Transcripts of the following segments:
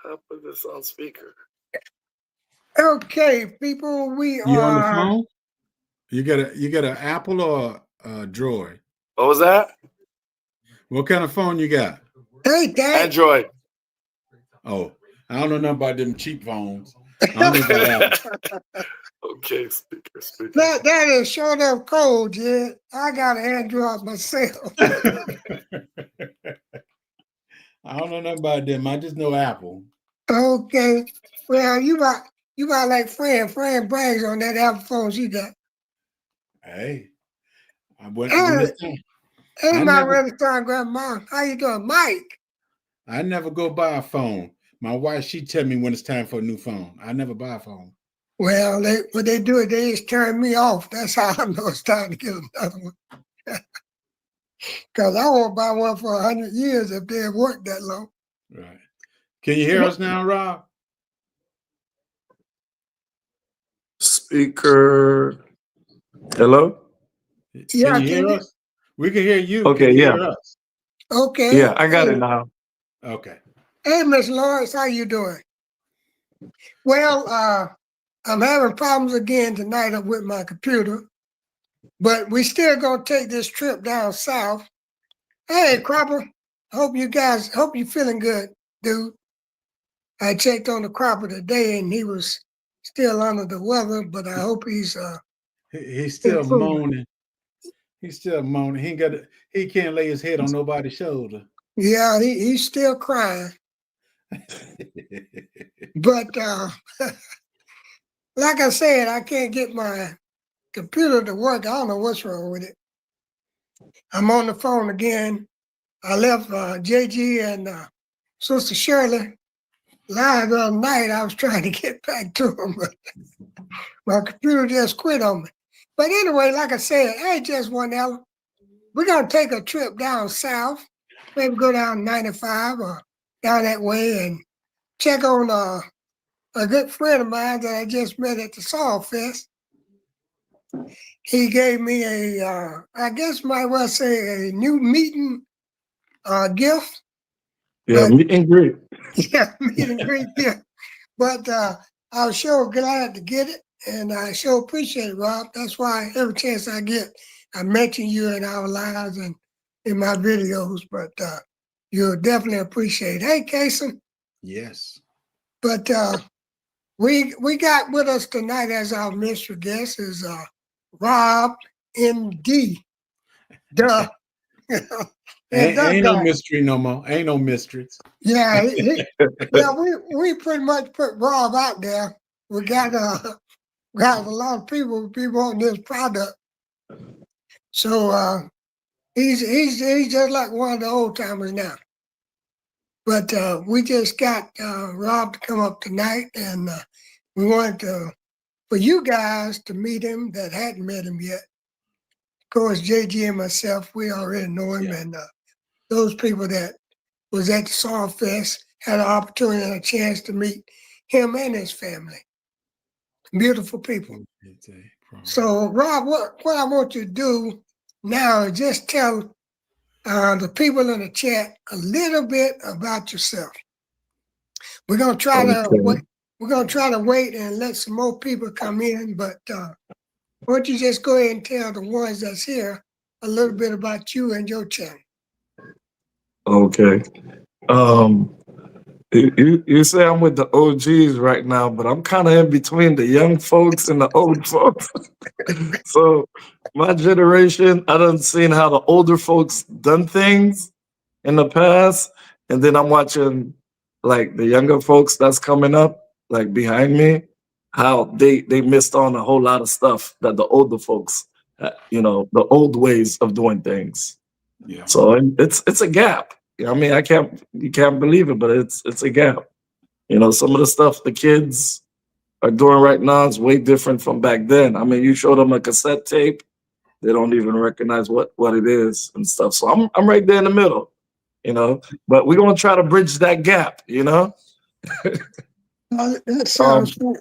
I'll put this on speaker. Okay, people, we You on the are. phone? You got an Apple or a Droid? What was that? What kind of phone you got? Hey, Dad. Android. Oh, I don't know nothing about them cheap phones. I don't know about Apple. Okay, speaker. That is short of code, yeah. I got an Android myself. I don't know nothing about them. I just know Apple. Okay. Well, you got like Fran. Fran brags on that Apple phone she got. Hey, when Hey, it's time, hey, I my never registrant grandma. How you doing, Mike? I never go buy a phone. My wife, she tell me when it's time for a new phone. I never buy a phone. Well, what they do is they just turn me off. That's how I know it's time to get another one. Because I won't buy one for 100 years if they have worked that long. Right. Can you hear us now, Rob? Speaker. Hello? Can Yeah, you hear us? We can hear you. Can Okay, you yeah. hear us? Okay. Yeah, I got it now. Okay. Hey, Miss Lawrence, how you doing? Well, I'm having problems again tonight with my computer, but we still gonna take this trip down south. Hey, Cropper, hope you feeling good, dude. I checked on the Cropper today, and he was still under the weather, but I hope he's He's still improving. moaning. He's still moaning. He can't lay his head on nobody's shoulder. Yeah, he's still crying, but like I said, I can't get my computer to work. I don't know what's wrong with it. I'm on the phone again. I left JG and Sister Shirley live the other night. I was trying to get back to them, but my computer just quit on me. But anyway, like I said, hey, just one Ella, we're going to take a trip down south, maybe go down 95 or down that way and check on a good friend of mine that I just met at the Saw Fest. He gave me I guess might well say a new meeting gift. Yeah, But meet and greet. yeah, meet and greet gift. But I was sure glad to get it, and I sure appreciate it, Rob. That's why every chance I get, I mention you in our lives and in my videos. But you'll definitely appreciate it. Hey, Kason. Yes. But we got with us tonight as our mystery guest is Rob MD. Duh. Ain't no mystery no more. Ain't no mysteries. Yeah, yeah, we pretty much put Rob out there. We got a lot of people be wanting this product. So he's just like one of the old timers now. But we just got Rob to come up tonight, and we wanted for you guys to meet him that hadn't met him yet. Of course, JG and myself, we already know him, and those people that was at the Saw Fest had an opportunity and a chance to meet him and his family. Beautiful people. So, Rob, what I want you to do now is just tell the people in the chat a little bit about yourself. We're gonna try to wait and let some more people come in, but why don't you just go ahead and tell the ones that's here a little bit about you and your channel? Okay. You say I'm with the OGs right now, but I'm kind of in between the young folks and the old folks. So my generation, I done seen how the older folks done things in the past, and then I'm watching like the younger folks that's coming up, like behind me, how they missed on a whole lot of stuff that the older folks, the old ways of doing things. Yeah. So it's a gap. I mean, you can't believe it, but it's a gap. Some of the stuff the kids are doing right now is way different from back then. I mean, you show them a cassette tape, they don't even recognize what it is and stuff. So I'm right there in the middle, But we're gonna try to bridge that gap, That sounds good.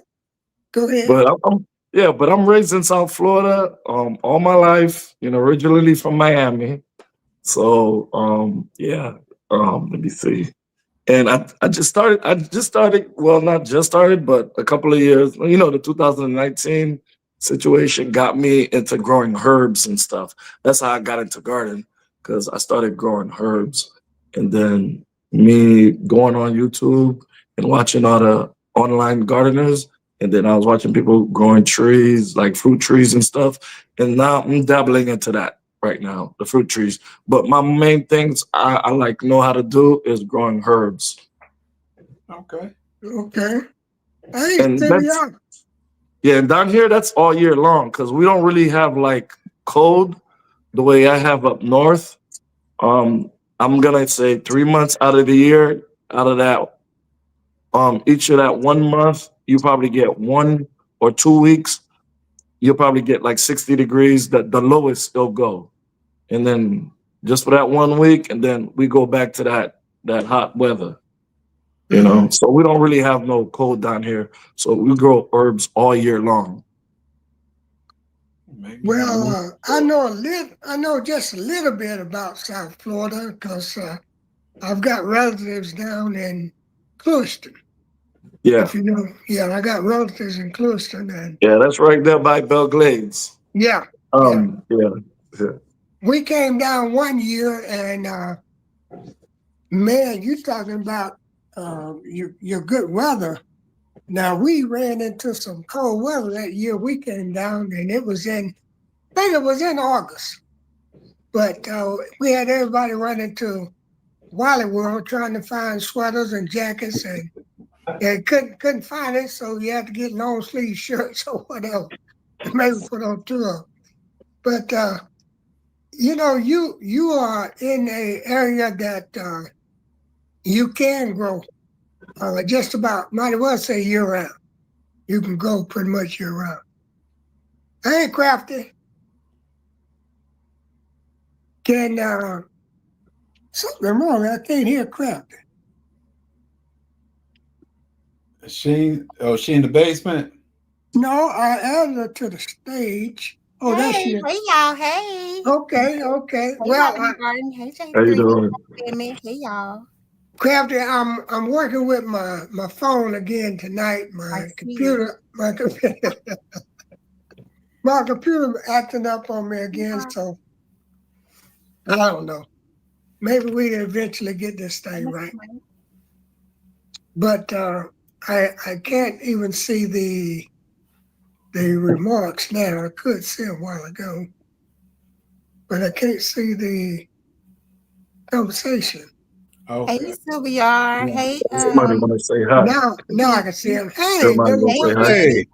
Go ahead. But I'm raised in South Florida, all my life, originally from Miami. So let me see. And I just started, well, not just started, but a couple of years, the 2019 situation got me into growing herbs and stuff. That's how I got into gardening, because I started growing herbs. And then me going on YouTube and watching all the online gardeners. And then I was watching people growing trees, like fruit trees and stuff. And now I'm dabbling into that right now, the fruit trees. But my main things I like know how to do is growing herbs. Okay. Okay. Hey, And there we that's, are. yeah, and down here that's all year long, because we don't really have like cold the way I have up north. Um, I'm gonna say 3 months out of the year, out of that, each of that 1 month, you probably get 1 or 2 weeks. You'll probably get like 60 degrees, the lowest it'll go. And then just for that 1 week, and then we go back to that hot weather. Mhm. So we don't really have no cold down here. So we grow herbs all year long. Maybe I Well, know. I know just a little bit about South Florida because I've got relatives down in Clewiston. Yeah. If you know, yeah, I got relatives in Clewiston, and Yeah, that's right there by Belglades. yeah, yeah. Yeah. Yeah. We came down one year, and man, you talking about your good weather. Now we ran into some cold weather that year. We came down, and it was I think it was in August, but we had everybody running to Wally World trying to find sweaters and jackets, and couldn't find it, so you had to get long sleeve shirts or whatever, and maybe put on two of 'em. But you are in a area that you can grow just about, might as well say year round. You can grow pretty much year round. Hey, Crafty, can something wrong? I can't hear Crafty. She in the basement. No, I added her to the stage. Oh, that's Hey, it. hey y'all, hey. Okay, okay. Hey Well, Martin Garden, hey How you J3, doing? hey Bammitt, hey y'all. Crafty, I'm working with my phone again tonight. I see it. My computer acting up on me again. So I don't know. Maybe we eventually get this thing right. But I can't even see the remarks now. I could see a while ago, but I can't see the conversation. Hey Okay. Sylvia, Yeah. hey Somebody want to say hi. Now I can see him. Hey, Somebody good want to say morning. hi. Hey,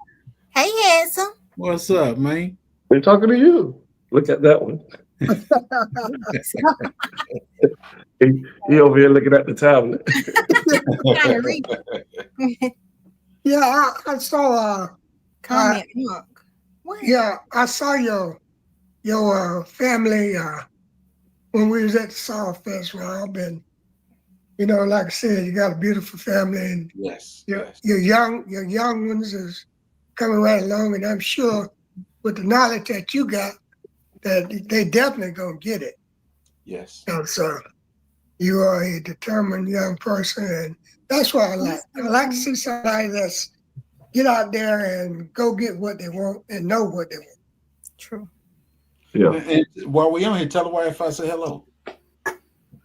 hey handsome. what's up, man? They're talking to you. Look at that one. He over here looking at the tablet. Trying to read Yeah, I saw comment mark. What? yeah, I saw your family when we was at the Soul Fest, Rob, and like I said, you got a beautiful family, and Yes, your yes, your young ones is coming right along, and I'm sure with the knowledge that you got, that they definitely gonna get it. yes. So you are a determined young person, and that's what I like. I like to see somebody that's get out there and go get what they want and know what they want. True. Yeah. And while we on here, tell the wife I say hello.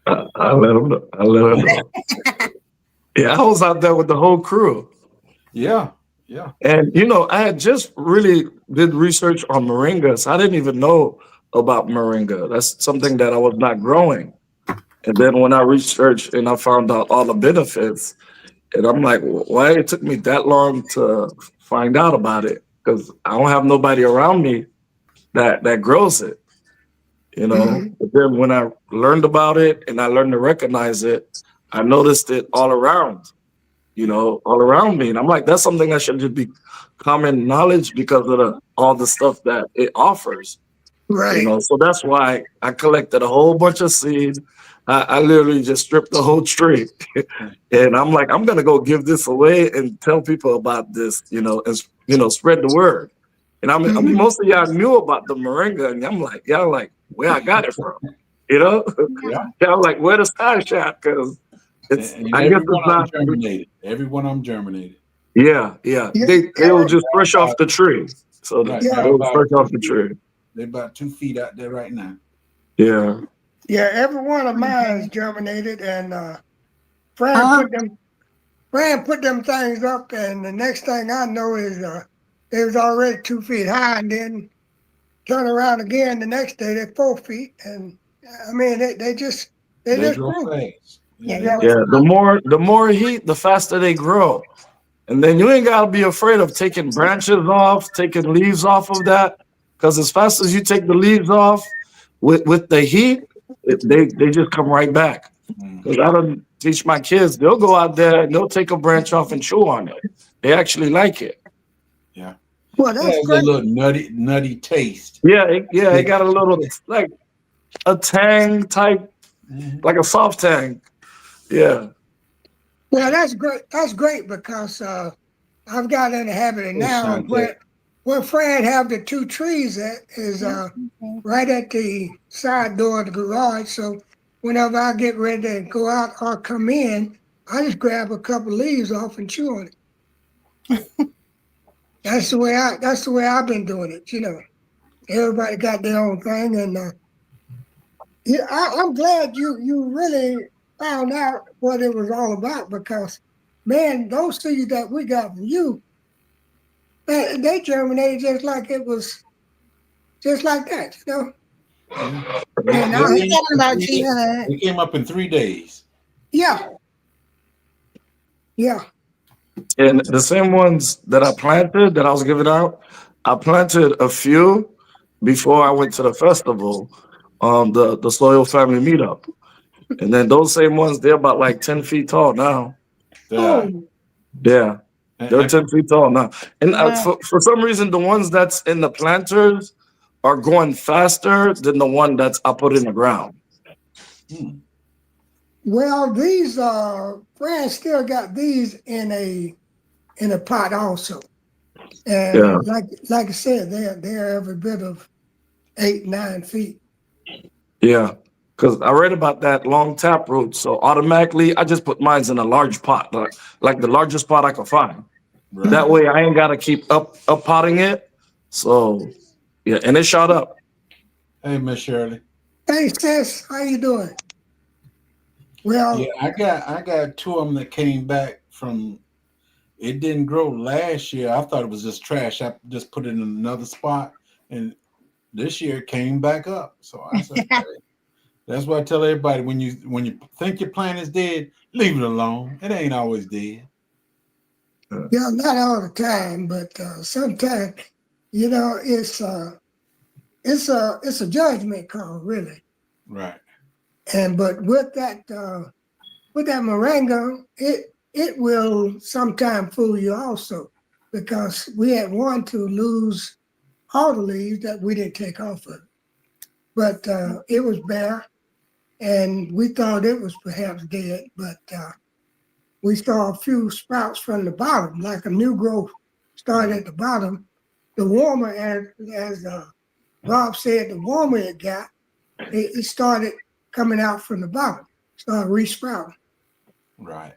I let him know. I let her know. Yeah, I was out there with the whole crew. Yeah, yeah. And I had just really did research on moringas. I didn't even know about moringa. That's something that I was not growing. And then when I researched and I found out all the benefits, and I'm like, why it took me that long to find out about it? Because I don't have nobody around me that grows it. Mhm. But then when I learned about it and I learned to recognize it, I noticed it all around me. And I'm like, that's something that should just be common knowledge because of all the stuff that it offers. Right. So that's why I collected a whole bunch of seed. I literally just stripped the whole tree. And I'm like, I'm gonna go give this away and tell people about this, and spread the word. And I mean, Mhm. most of y'all knew about the moringa, and I'm like, y'all like where I got it from, you know? Yeah. Y'all like where the star shot, because It's And I every guess one it's of them not. germinated. Every one of them germinated. Yeah, yeah. Yeah, They yeah, were just fresh off the tree. So Right. yeah, They're they were about fresh off the tree. they're about 2 feet out there right now. Yeah. yeah. Every one of mine is Okay. germinated, and Fran Uh, put them. Fran put them things up, and the next thing I know is they was already 2 feet high, and then turn around again the next day they're 4 feet, and I mean they They just grow grew. fast. Yeah, yeah, they that grow was Yeah. fast. The more heat, the faster they grow. And then you ain't gotta be afraid of taking branches off, taking leaves off of that. Because as fast as you take the leaves off with the heat, they just come right back. Mm. Because I don't teach my kids, they'll go out there and they'll take a branch off and chew on it. They actually like it. Yeah. Well, It that's has a great. little nutty taste. Yeah, it got a little like a tang type, Mhm. like a soft tang. Yeah. Well, that's great. That's great because I've got in the habit of Hey, now Shante. where Fran have the two trees at is okay. right at the side door of the garage. So whenever I get ready to go out or come in, I just grab a couple leaves off and chew on it. That's the way I've been doing it. Everybody got their own thing, and yeah, I'm glad you really found out what it was all about because, man, those seeds that we got from you, they germinated just like it was just like that. Yeah. And I I, was talking about G-Hud. They came up in 3 days. yeah, yeah. And the same ones that I planted that I was giving out, I planted a few before I went to the festival, the Soil Family Meetup. And then those same ones, they're about like 10 feet tall now. Yeah. Oh, Yeah, they're And, 10 feet tall now. And Wow. for some reason, the ones that's in the planters are going faster than the one that's I put in the ground. hmm. well, these Fran still got these in a pot also, Yeah, and like I said, they're every bit of 8, 9 feet. yeah. Because I read about that long tap root. So automatically, I just put mines in a large pot, like the largest pot I could find. Right. That way, I ain't got to keep up potting it. So, yeah, and it shot up. Hey, Miss Shirley. Hey, sis, how you doing? Yeah, Well, I got two of them that came back from. It didn't grow last year. I thought it was just trash. I just put it in another spot, and this year it came back up. So I said, hey, that's why I tell everybody when you think your plant is dead, leave it alone. It ain't always dead. yeah, not all the time, but sometimes, it's a judgment call, really. Right. And but with that moringa, it will sometime fool you also, because we had one to lose all the leaves that we didn't take off of, but it was bare, and we thought it was perhaps dead, but we saw a few sprouts from the bottom, like a new growth started at the bottom. The warmer, as Bob said, the warmer it got, it started coming out from the bottom, started resprouting. Right.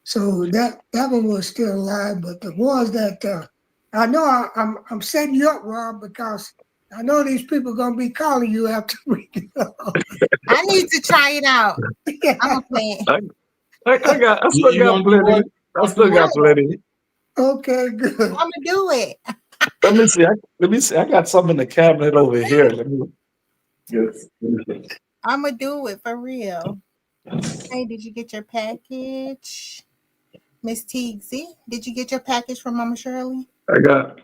So that one was still alive, but the ones that I know I'm setting you up, Rob, because I know these people are gonna be calling you after we go. I need to try it out. I'm a fan. I You, still you got gonna do plenty. what? I Gonna do still what? got plenty. Okay, good. I'm gonna do it. Let me see. Let me see. I got some in the cabinet over here. Let me get. I'm gonna do it for real. Hey, did you get your package, Miss Teagsy? Did you get your package from Mama Shirley? I got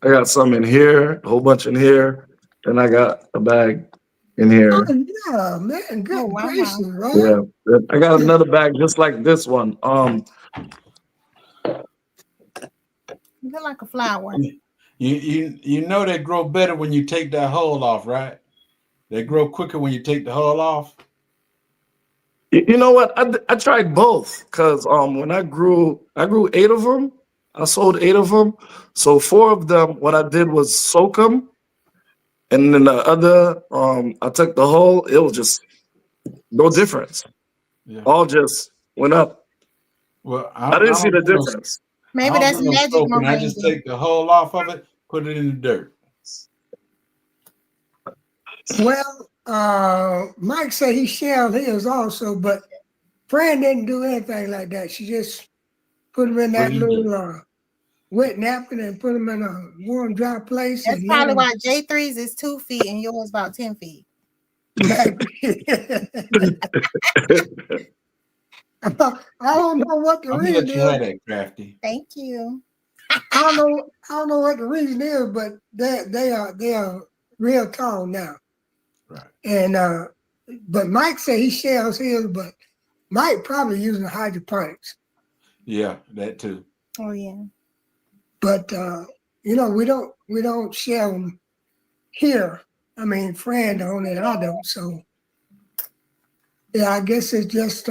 I got some in here, a whole bunch in here, and I got a bag in Oh here. yeah, man, Oh good wow. gracious, Rob. Yeah, I got another bag just like this one. You look like a flower. You know they grow better when you take that hull off, right? They grow quicker when you take the hull off. You know what? I tried both because when I grew 8 of them. I sold 8 of them. So 4 of them, what I did was soak them, and then the other, I took the whole. It was just no difference. Yeah. All just went up. Well, I didn't see the difference. Maybe I don't that's do no magic soaking. I just moringa. take the hull off of it, put it in the dirt. Well, Mike said he shelled his also, but Fran didn't do anything like that. She just put him in Put that it in the dirt. little wet napkin and put him in a warm, dry place. That's And probably let why J3's is 2 feet and yours about 10 feet. him. I don't know what the I'm gonna reason let you have is. that, Crafty. Thank you. I don't know what the reason is, but they are real tall now. Right. And but Mike said he shells his, but Mike probably using hydroponics. Yeah, that too. Oh yeah. But we don't shell them here. I mean, Fran don't and I don't. So yeah, I guess it's just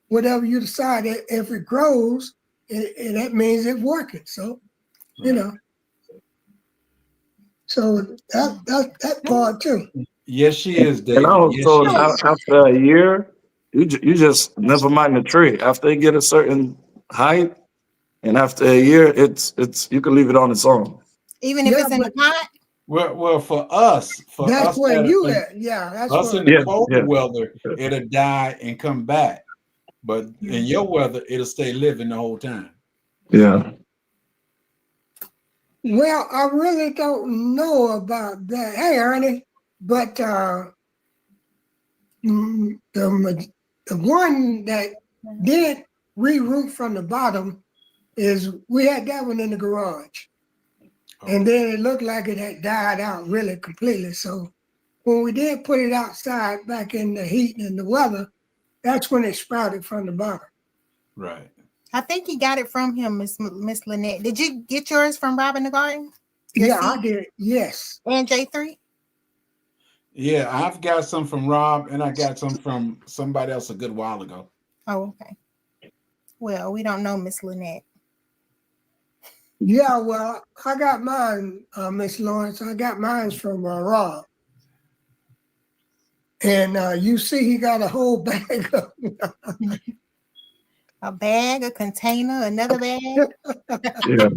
whatever you decide. If it grows, that means it's working. So you know. So that part too. Yes, she is, And David. Yes, also, she is. after a year, you just never mind the tree. After they get a certain height, and after a year, it's you can leave it on its own. Even if Yeah, it's in the but pot? Well, for us that's where that you at. Yeah, that's us where. in the Yeah, cold yeah. weather, it'll die and come back. But in your weather, it'll stay living the whole time. Yeah. Well, I really don't know about that. Hey, Ernie, but the one that did re-root from the bottom is we had that one in the garage. And then it looked like it had died out really completely. So when we did put it outside back in the heat and the weather, that's when it sprouted from the bottom. Right. I think you got it from him, Miss Lynette. Did you get yours from Robin the Garden? Your Yeah, I seed? did. Yes. And J3? Yeah, I've got some from Rob, and I got some from somebody else a good while ago. Oh, okay. Well, we don't know Miss Lynette. Yeah, well, I got mine, Miss Lawrence. I got mine from Rob. And you see he got a whole bag of A bag, a container, another bag. Yeah.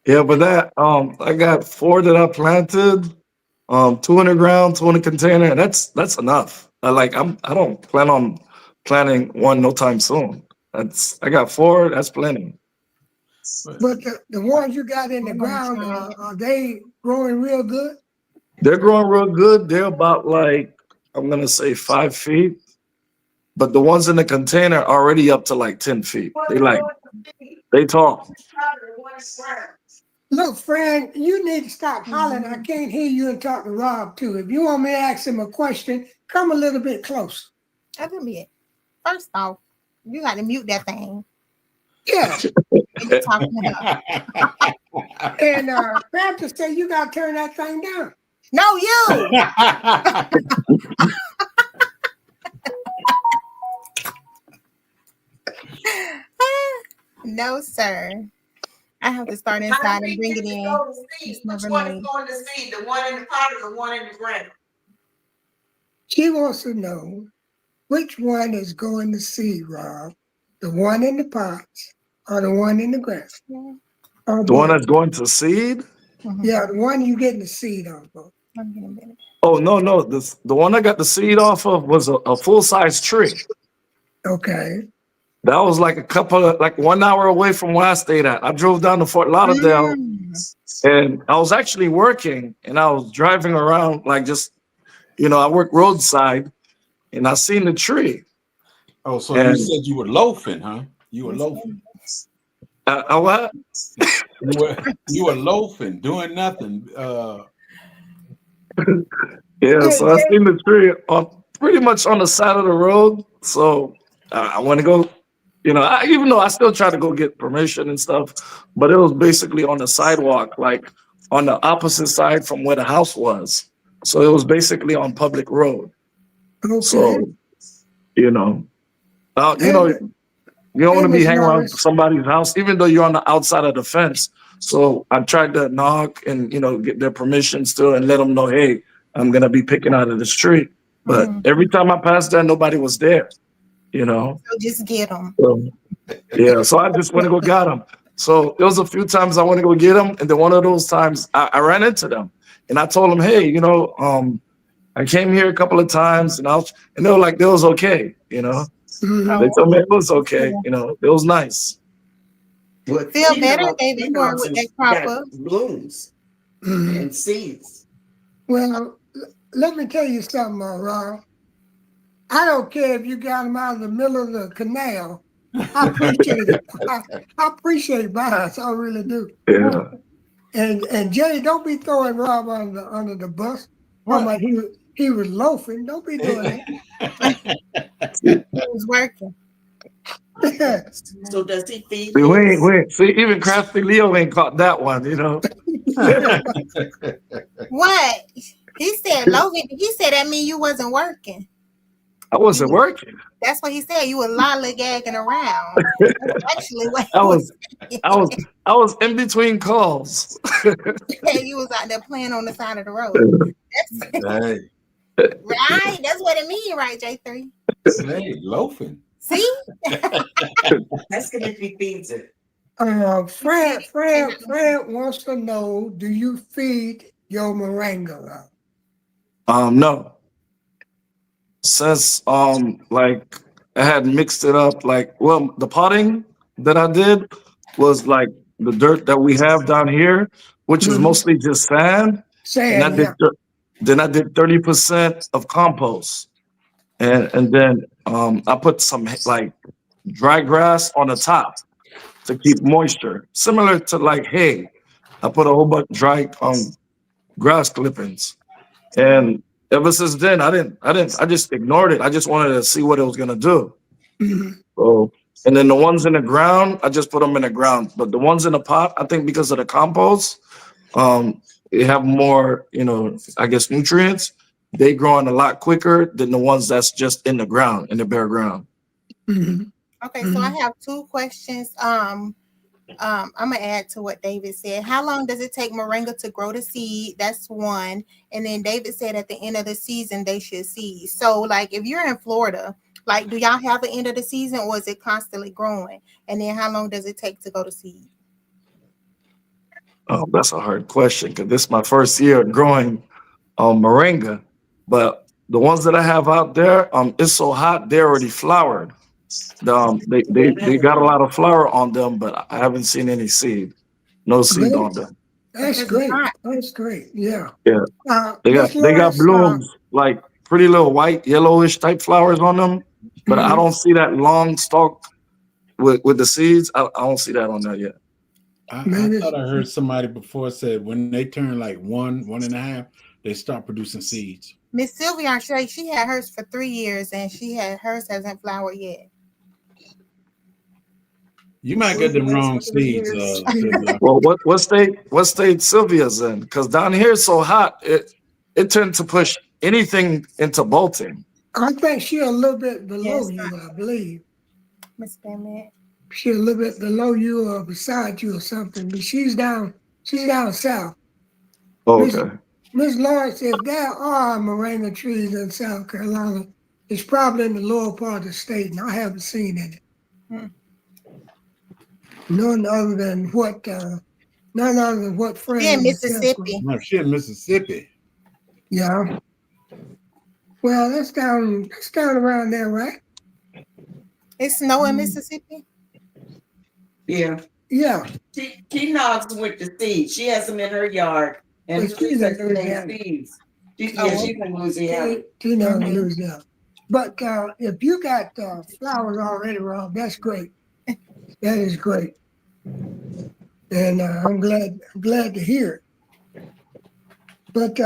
Yeah, but that I got 4 that I planted, 2 in the ground, 2 in the container, and that's enough. I don't plan on planting one no time soon. I got 4, that's plenty. But the ones you got in the I'm gonna ground, try it. are they growing real good? They're growing real good. They're about like I'm gonna say 5 feet, but the ones in the container are already up to like 10 feet. They tall. Look, Fran, you need to stop hollering. I can't hear you and talk to Rob too. If you want me to ask him a question, come a little bit closer. That's a bit. First off, you got to mute that thing. Yeah. When you're talking about. And Baptist said you got to turn that thing down. No, you. No, sir. I have to start inside and bring it in. It's Which never one made. is going to seed? The one in the pot or the one in the ground? She wants to know which one is going to seed, Rob. The one in the pots or the one in the ground? Or The one both? that's going to seed? Mhm. Yeah, the one you getting the seed off of. I'm getting better. Oh no. The one I got the seed off of was a full size tree. Okay. That was like like 1 hour away from where I stayed at. I drove down to Fort Lauderdale, and I was actually working, and I was driving around like just I work roadside, and I seen the tree. Oh, so you And said you were loafing, huh? You were loafing. I what? You were loafing, doing nothing. Yeah, Hey, so I seen the tree on pretty much on the side of the road. So I want to go, even though I still try to go get permission and stuff, but it was basically on the sidewalk, like on the opposite side from where the house was. So it was basically on public road. okay. So, you know, you don't want to be Miss hanging around Norris. somebody's house, even though you're on the outside of the fence. So I tried to knock and, get their permission still and let them know, hey, I'm going to be picking out of this tree. But every time I passed there, nobody was there. you know. So just get them. So, yeah, so I just went to go get them. So there was a few times I went to go get them, and then one of those times I ran into them, and I told them, hey, I came here a couple of times, and they were like, it was okay, Mhm. They Oh, told me it was okay, it was nice. But feel sea better, dogs, David, sea going dogs with that has crop got up. blooms Mhm. and seeds. Well, let me tell you something, Ron. I don't care if you got them out of the middle of the canal. I appreciate it. I appreciate bias. I really do. Yeah. And Jay, don't be throwing Rob under the bus. Talking What? about he was loafing. Don't be doing It was working. that. So does he feed See, his? see, even Crafty Leo ain't caught that one. What? He said, Logan, he said that mean you wasn't working. I wasn't working. That's what he said. You were lollygagging around. That's actually what I he was was, saying. I was in between calls. You was out there playing on the side of the road. Hey, Right? That's what it means, right, J3? hey, loafing. See? Ask him if he feeds it. Fred wants to know: do you feed your moringa? No. Since like I had mixed it up, the potting that I did was like the dirt that we have down here, which is Mhm. mostly just sand, and Sand, yeah. then I did 30% of compost, and then I put some like dry grass on the top to keep moisture, similar to like hay. I put a whole bunch of dry grass clippings, and ever since then, I just ignored it. I just wanted to see what it was gonna do. Mhm. So, and then the ones in the ground, I just put them in the ground. But the ones in the pot, I think because of the compost, they have more, I guess nutrients. They growing a lot quicker than the ones that's just in the ground, in the bare ground. Mhm. Okay, so I have two questions. I'm gonna add to what David said. How long does it take moringa to grow the seed? That's one. And then David said at the end of the season they should seed. So, like, if you're in Florida, like, do y'all have an end of the season or is it constantly growing? And then how long does it take to go to seed? That's a hard question because this is my first year growing moringa. But the ones that I have out there, it's so hot, they're already flowered. They got a lot of flower on them, but I haven't seen any seed. No seed Great. on them. That's Because it's great. hot. That's great. Yeah. Yeah. Miss They got Lawrence, blooms like pretty little white, yellowish type flowers on them, but I mhm. don't see that long stalk with the seeds. I don't see that on there yet. I Maybe thought I heard somebody before said when they turn like 1.5, they start producing seeds. Miss Sylvia, she had hers for 3 years and hers hasn't flowered yet. You might get them wrong seeds, Sylvia. Well, what state Sylvia's in? Because down here it's so hot, it tends to push anything into bolting. I think she's a little bit below Yes, you, I believe. Miss Bammitt. She's a little bit below you or beside you or something, but she's down south. Oh, Miss okay. Miss Lawrence, if there are moringa trees in South Carolina, it's probably in the lower part of the state, and I haven't seen any. Hmm. None other than what Yeah, Fred was just Mississippi. No, she in Mississippi. yeah. Well, that's down around there, right? It's snow in Mississippi. Yeah. Yeah. She knocks with the seeds. She has them in her yard. And But she's in Louisiana. seeds. Oh, She's in Louisiana. She knows Mhm. Louisiana. But if you got flowers already, Rob, that's great. That is great. And I'm glad to hear it. But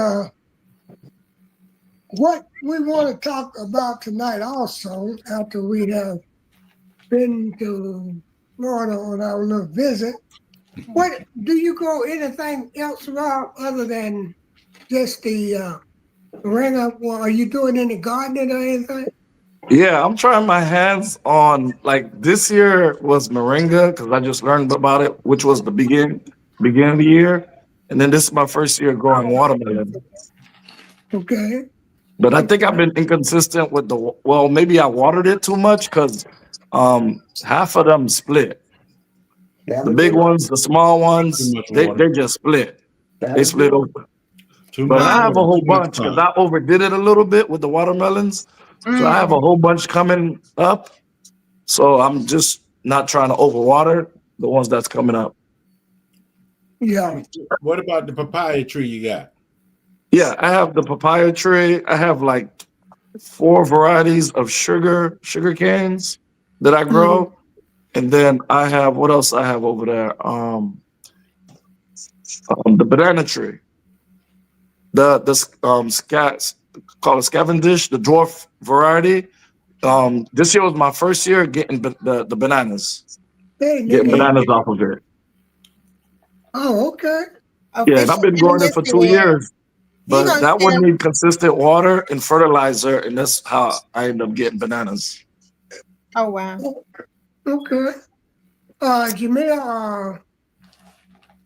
what we want to talk about tonight also, after we have been to Florida on our little visit, what do you grow anything else, Rob, other than just the ring up? Well, are you doing any gardening or anything? Yeah, I'm trying my hands on like this year was moringa because I just learned about it, which was the beginning of the year, and then this is my first year growing watermelon. Okay. But I think I've been inconsistent with well, maybe I watered it too much because half of them split. The big ones, the small Too ones, much they water. just split. They split open. Too But much I have water. a whole Too much bunch because sun. I overdid it a little bit with the watermelons. So I have a Mm. whole bunch coming up. So I'm just not trying to overwater the ones that's coming up. Yeah. What about the papaya tree you got? Yeah, I have the papaya tree. I have like 4 varieties of sugar canes that I Mhm. grow. And then I have what else I have over there? The banana tree. Called a Cavendish, the dwarf variety. This year was my first year getting the bananas, Hey, getting nigga. bananas off of it. Oh, okay. Yeah, and I've Official been growing it for 2 said years, he but gonna that would send. need consistent water and fertilizer, and that's how I end up getting bananas. Oh wow. Okay.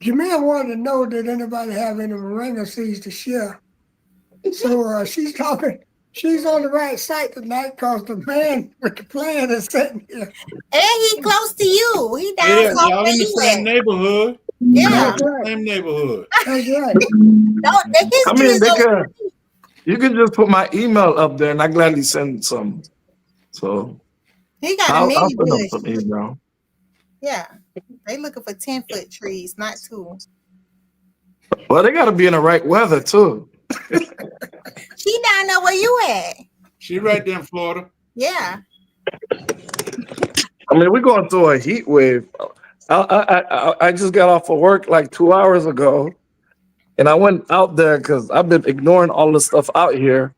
Jamil wanted to know did anybody have any moringa seeds to share. So she's on the right site tonight because the man with the plan is sitting here. And he close to you. He down Yeah, south y'all where in the you same at. neighborhood. Y'all Yeah. in the same neighborhood. That's right. Don't his I tree mean, is over. you can just put my email up there, and I gladly send some. So He got a I'll mini send them bush. some email. Yeah. They looking for 10-foot trees, not 2. Well, they got to be in the right weather too. She down there where you at. She right there in Florida. Yeah. I mean, we're going through a heat wave. I just got off of work like 2 hours ago, and I went out there because I've been ignoring all the stuff out here,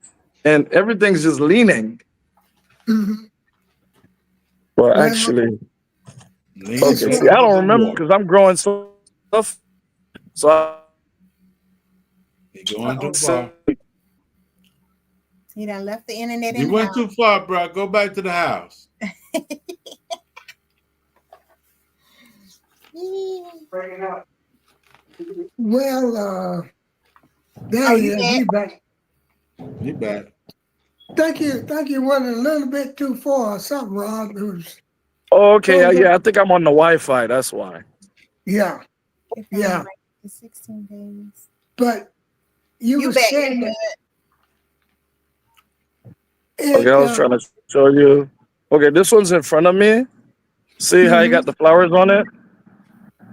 and everything's just leaning. Mhm. Well, Well, actually, Lean it's okay. fast See, I what as don't the remember water. because I'm growing stuff. So He going too Uh-oh. far. He done left the internet in You the went house. too far, bro. Go back to the house. well, there Oh, he you is. back? He back. He back. Think you went a little bit too far or something, Rob. oh, okay, yeah. I think I'm on the Wi-Fi. That's why. Yeah, If I'm yeah. right, it's 16 days. But you You were back? saying You that Okay, it I was trying to show you. Okay, this one's in front of me. See how you mhm. got the flowers on it?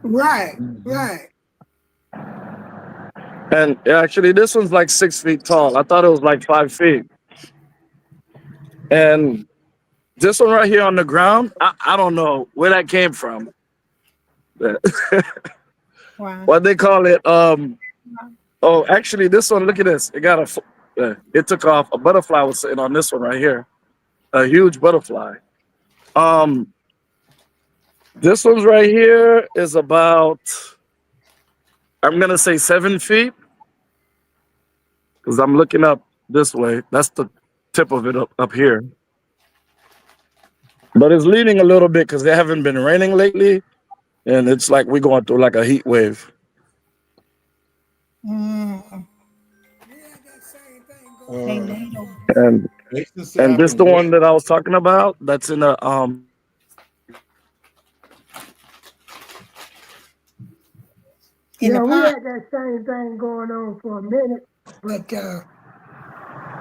Right, Mhm. right. And actually, this one's like 6 feet tall. I thought it was like 5 feet. And this one right here on the ground, I don't know where that came from. Wow. What they call it? Oh, actually, this one. Look at this. It got it took off. A butterfly was sitting on this one right here. A huge butterfly. Um, this one's right here is about. I'm gonna say 7 feet because I'm looking up this way. That's the tip of it up here. But it's leaning a little bit because it haven't been raining lately, and it's like we're going through like a heat wave. Mm. We had that same thing They going Uh, laid over And Jason said, and I've this been the one waiting. that I was talking about. That's in a in the Yeah, we pot. had that same thing going on for a minute, but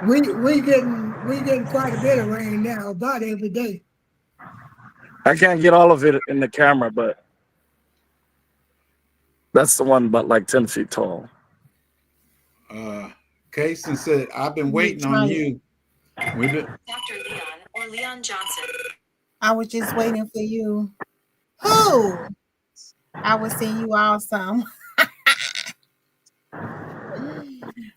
we getting quite a bit of rain now, about every day. I can't get all of it in the camera, but that's the one about like 10 feet tall. Kason said, I've been You waiting on trying to- you. We did. Dr. Leon or Leon Johnson. I was just waiting for you. Who? I will send you all some.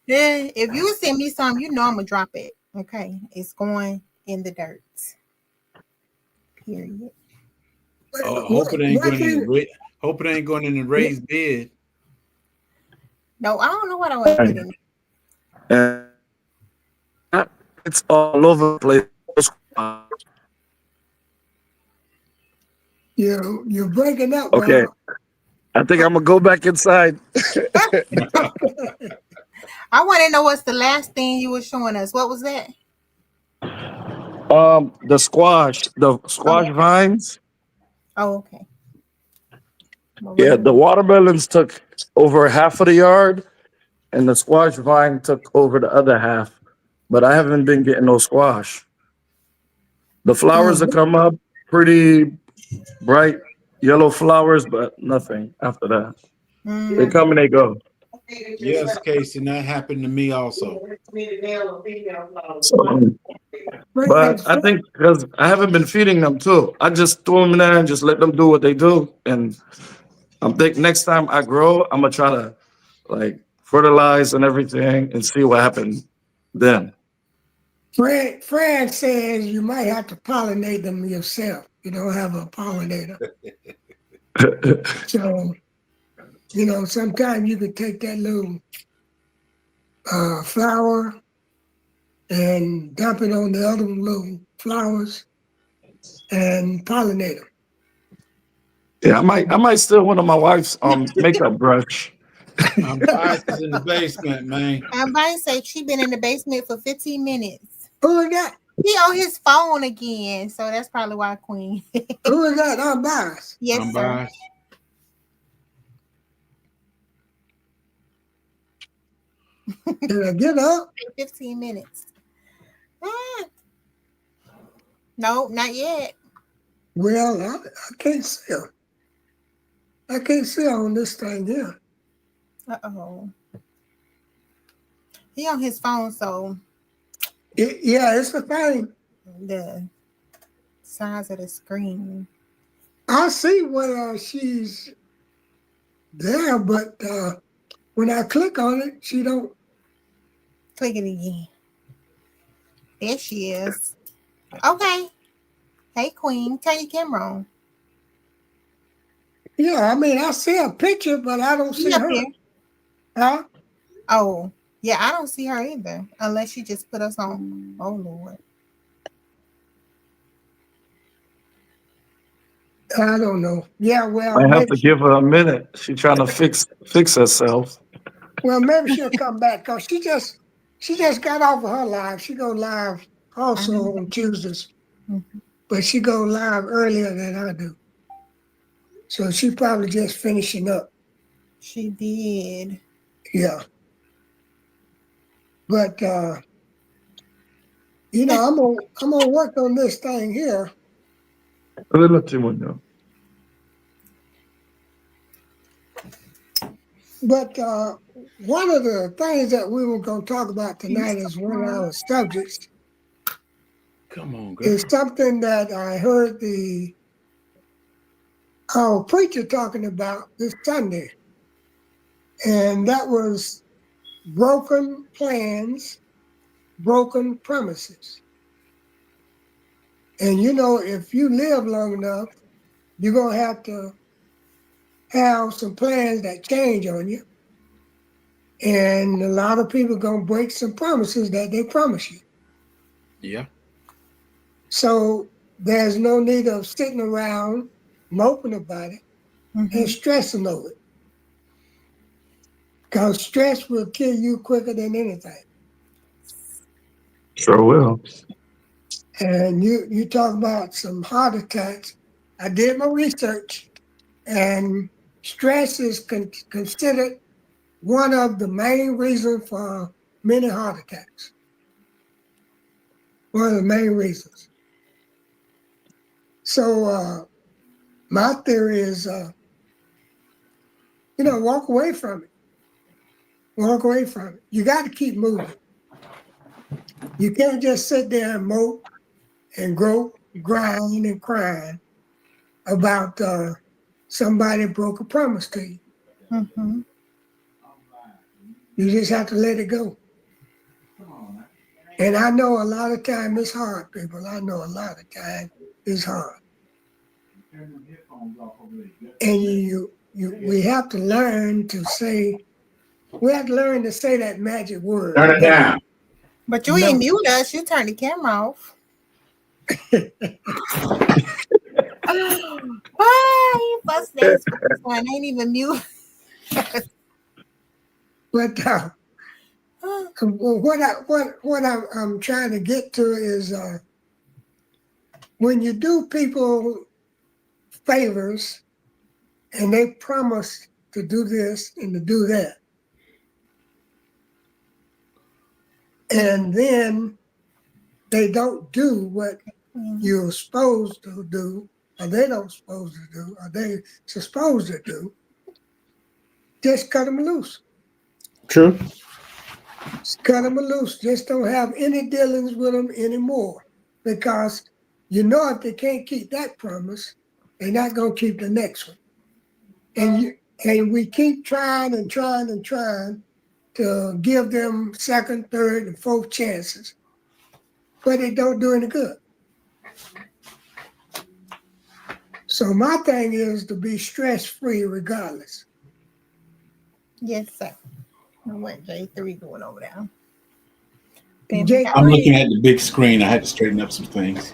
Yeah, if you send me some, you know I'm gonna drop it. Okay, it's going in the dirt. Period. Hope it ain't What's going in in the hope it ain't going in the raised bed. No, I don't know what I want to put in. And it's all over the place. you're breaking up, Okay, Rob. I think I'm gonna go back inside. I want to know what's the last thing you were showing us. What was that? The squash Oh, vines. okay. Yeah, Moringa. the watermelons took over half of the yard, and the squash vine took over the other half. But I haven't been getting no squash. The flowers that Oh, come up, pretty bright yellow flowers, but nothing after that. They Mm. come and they go. Yes, Casey, and that happened to me also. So, but friends, I think because I haven't been feeding them too, I just throw them in there and just let them do what they do. And I'm think next time I grow, I'm gonna try to like fertilize and everything and see what happens then. Fred says you might have to pollinate them yourself. You don't have a pollinator. So, sometimes you could take that little flower and dump it on the other little flowers and pollinate them. Yeah, I might steal one of my wife's makeup brush. Bias is in the basement, man. I'm about to say she been in the basement for 15 minutes. Who is that? He on his phone again, so that's probably why Queen. Who is that? I'm biased. Yes, I'm sir. biased. Did I get up? 15 minutes. Ah, no, not yet. Well, I can't see her. I can't see her on this thing here. Uh-oh. He on his phone, so Yeah, it's the thing. the size of the screen. I see when she's there, but when I click on it, she don't. Click it again. There she is. Okay. Hey, Queen, turn your camera on. Yeah, I mean, I see a picture, but I don't She see up her. here. Huh? Oh, yeah, I don't see her either, unless she just put us on. Oh, Lord. I don't know. Yeah, well, I have maybe to give her a minute. She's trying to fix herself. maybe she'll come back because she just got off of her live. She go live also on Tuesdays, Mhm. but she go live earlier than I do. So she probably just finishing up. She did. Yeah. But I'm gonna work on this thing here. But one of the things that we were gonna talk about tonight is one of our subjects Come on, girl. is something that I heard our preacher talking about this Sunday. And that was broken plans, broken promises. And if you live long enough, you're going to have some plans that change on you. And a lot of people going to break some promises that they promise you. Yeah. So there's no need of sitting around moping about it and Mhm. stressing over it. Because stress will kill you quicker than anything. Sure will. And you talk about some heart attacks. I did my research, and stress is considered one of the main reasons for many heart attacks. One of the main reasons. So my theory is, walk away from it. Walk away from it. You got to keep moving. You can't just sit there and mope and grind and crying about somebody broke a promise to you. Mhm. You just have to let it go. And I know a lot of time it's hard, people. I know a lot of time it's hard. And we have to learn to say, that magic word. Turn it down. But you No. ain't mute us. You turned the camera off. Why you busted ass for this one? Ain't even mute. But Well, I'm trying to get to is when you do people favors and they promise to do this and to do that, and then they don't do what you're supposed to do, or they don't supposed to do, or they supposed to do, just cut them loose. True. Just cut them loose. Just don't have any dealings with them anymore, because you know if they can't keep that promise, they're not gonna keep the next one. And we keep trying and trying and trying to give them second, third, and fourth chances, but it don't do any good. So my thing is to be stress-free regardless. Yes, sir. And what J3 doing over there? J3, I'm looking at the big screen. I had to straighten up some things.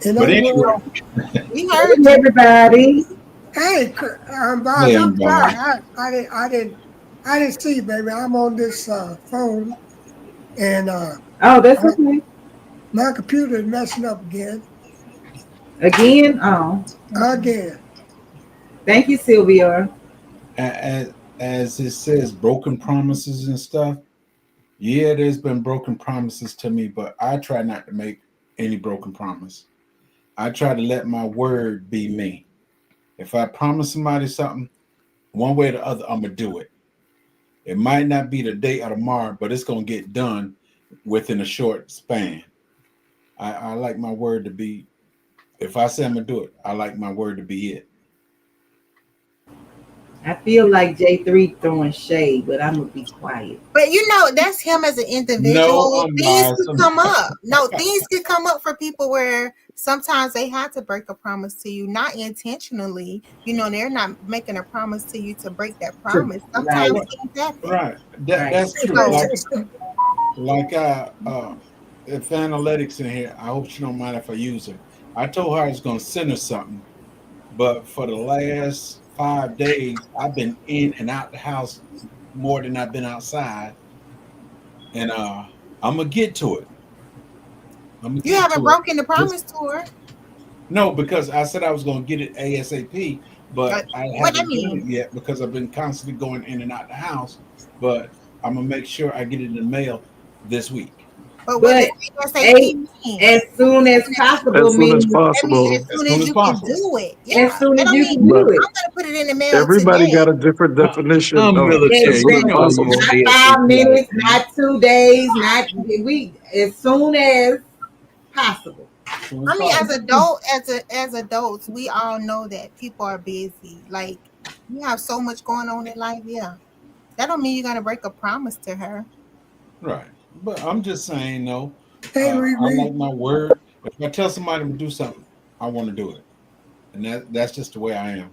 in But other anyway, words, We heard Hey, everybody. hey, Boz, Hey, I'm Boz. sorry. I didn't see you, baby. I'm on this phone, and Oh, that's okay. my computer is messing up again. Again. Oh, Again. thank you, Sylvia. As it says, broken promises and stuff. Yeah, there's been broken promises to me, but I try not to make any broken promise. I try to let my word be me. If I promise somebody something, one way or the other, I'm gonna do it. It might not be today or tomorrow, but it's gonna get done within a short span. I like my word to be. If I say I'm gonna do it, I like my word to be it. I feel like J3 throwing shade, but I'm gonna be quiet. But you know, that's him as an No, individual. I'm Things biased. could come up. No, things could come up for people where sometimes they have to break a promise to you, not intentionally. You know, they're not making a promise to you to break that promise. Sometimes Right. things happen. Right. Right. That's true. So, Like if analytics in here, I hope she don't mind if I use her. I told her I was gonna send her something, but for the last 5 days, I've been in and out the house more than I've been outside. And I'm gonna get to it. I'm gonna you get haven't to it. broken the promise to her. No, because I said I was gonna get it ASAP, but I What I haven't done mean? it yet because I've been constantly going in and out the house. But I'm gonna make sure I get it in the mail this week. But what But does a, ASAP mean? as soon as possible As soon as means That means possible. as As soon soon as as you can possible. do it. Yeah. as soon That as don't you mean can But do it. I'm gonna put it in the mail everybody today. got a different definition I'm of as soon military. as You know Exactly. I use possible. Not ASAP 5 minutes, all the not 2 days, not we. As soon as possible. time. As soon as I mean, possible. as adults, we all know that people are busy. Like you have so much going on in life. Yeah, that don't mean you're gonna break a promise to her. Right. But I'm just saying, no. Hey, I like Riri, my word. If I tell somebody to do something, I want to do it, and that's just the way I am.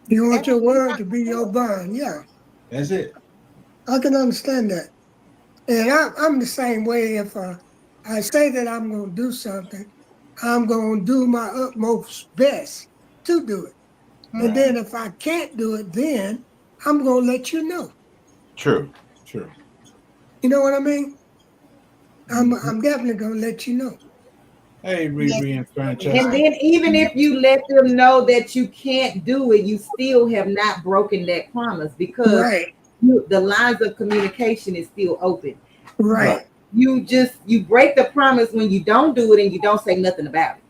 you That want your don't mean you're word not to gonna be do your it. bond. Yeah, That's it. I can understand that. And I'm the same way. If I say that I'm going to do something, I'm going to do my utmost best to do it. And Right. then if I can't do it, then I'm going to let you know. True. True. You know what I mean? Mhm. I'm definitely going to let you know. Hey, Yes, Riri and And Francesca. then even if you let them know that you can't do it, you still have not broken that promise because Right, the lines of communication is still open. Right. right, You break the promise when you don't do it and you don't say nothing about it.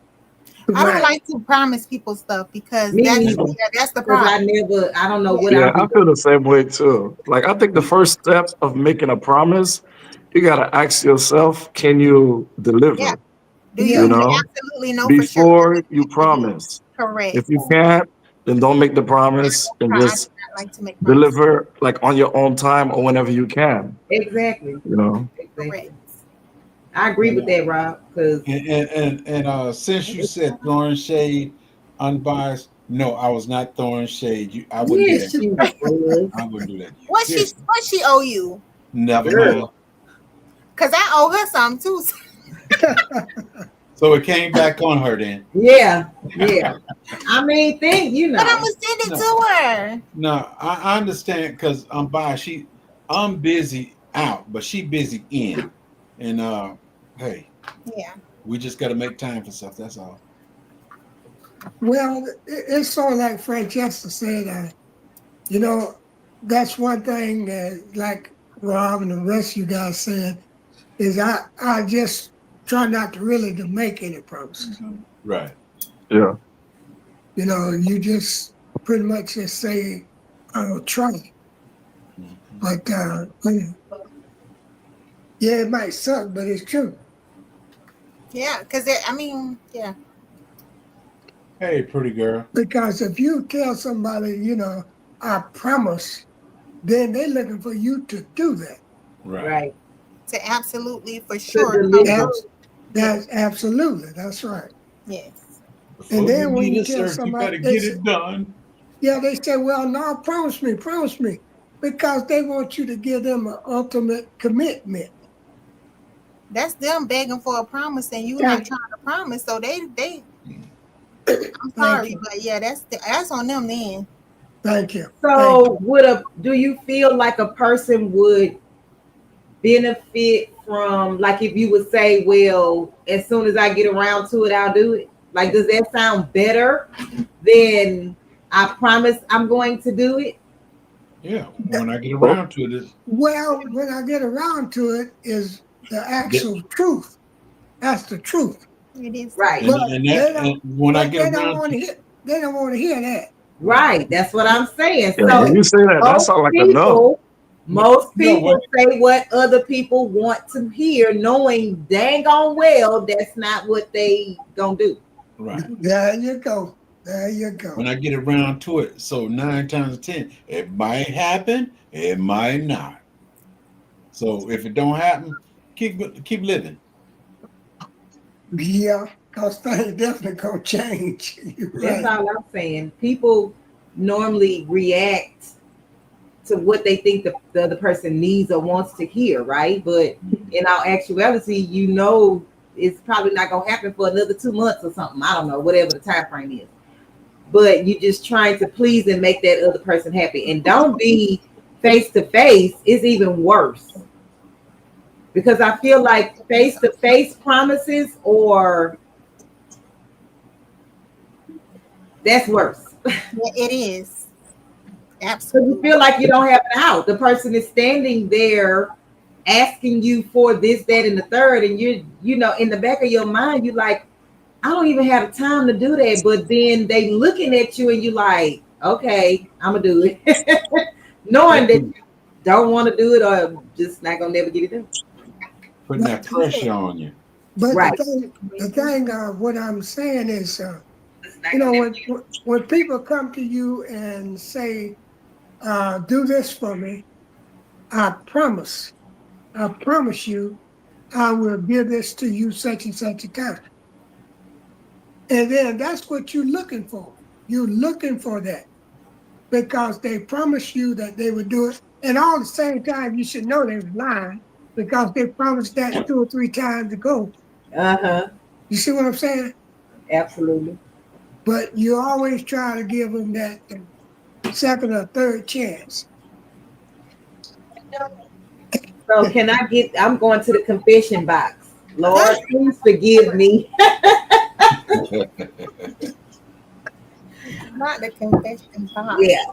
I don't right. like to promise people stuff because Me that's neither. that's the Because problem. I don't know what Yeah. Yeah, I'll I be feel doing. the same way too. Like I think the first step of making a promise, you gotta ask yourself, can you Yeah. deliver? Do You Yeah, you know, absolutely know for sure before that you you can do it? promise. Correct. If you can't, then don't make the promise and I do just not like to make promises. deliver like on your own time or whenever you can. Exactly. You know. Exactly. Correct. I agree with And that, Rob. Because since you said throwing shade, unbiased, no, I was not throwing shade. I wouldn't do that yes, to you. you was. I wouldn't do that to you. Seriously. What she owe you? Never mind. Girl. Cause I owe her some too. So it came back on her then. Yeah. Yeah. I mean, think, But I'm gonna send it No, to her. no, I understand because I'm biased. I'm busy out, but she busy in. And hey, Yeah. we just got to make time for stuff. That's all. Well, it's sort of like Francesca said, that's one thing that, like Rob and the rest of you guys said, is I just try not to really to make any promises. Mhm. Right. Yeah. You just pretty much just say, I'll try. Mhm. But yeah, it might suck, but it's true. Yeah, because I mean, yeah. Hey, pretty girl. Because if you tell somebody, I promise, then they're looking for you to do that. Right. Right. To absolutely for To sure. deliver. That's absolutely, that's right. Yes. Before And you then when leave you this tell earth, you somebody, better get it done. they say, well, no, promise me, because they want you to give them an ultimate commitment. That's them begging for a promise and you Yeah. not trying to promise. So they I'm Thank sorry, you. but yeah, that's on them then. Thank you. So do you feel like a person would benefit from, like, if you would say, well, as soon as I get around to it, I'll do it? Like, does that sound better than I promise I'm going to do it? Yeah. When I get around to it, Well, when I get around to it is the actual truth. That's the truth. It is. Right. But and when I get they don't around want to to hear. They don't want to hear that. Right. That's what I'm saying. Yeah, So when you say that, that sounds like a no. most No, people what- say what other people want to hear, knowing dang on well that's not what they gonna do. right. There you go. There you go. When I get around to it, so 9 times 10, it might happen, it might not. So if it don't happen, keep living. Yeah, because things definitely gonna change. You're That's right. all I'm saying. People normally react to what they think the other person needs or wants to hear, right? But in our actuality, it's probably not gonna happen for another 2 months or something. I don't know, whatever the time frame is. But you're just trying to please and make that other person happy. And don't be face to face, is even worse. Because I feel like face to face promises, or that's worse. Yeah, it is. So Absolutely. you feel like you don't have an out. The person is standing there asking you for this, that, and the third, and in the back of your mind, you're like, I don't even have time to do that. But then they looking at you, and you like, okay, I'm gonna do it, knowing that you don't want to do it or just not gonna never get it done. Putting that pressure on you. But Right. the thing, what I'm saying is, when people come to you and say, "Do this for me," I promise you, I will give this to you such and such a time. And then that's what you're looking for. You're looking for that because they promised you that they would do it. And all the same time, you should know they were lying because they promised that 2 or 3 times ago. Uh-huh. You see what I'm saying? Absolutely. But you always try to give them that second or third chance. So I'm going to the confession box. Lord, please forgive me. Not the confession box. Yeah,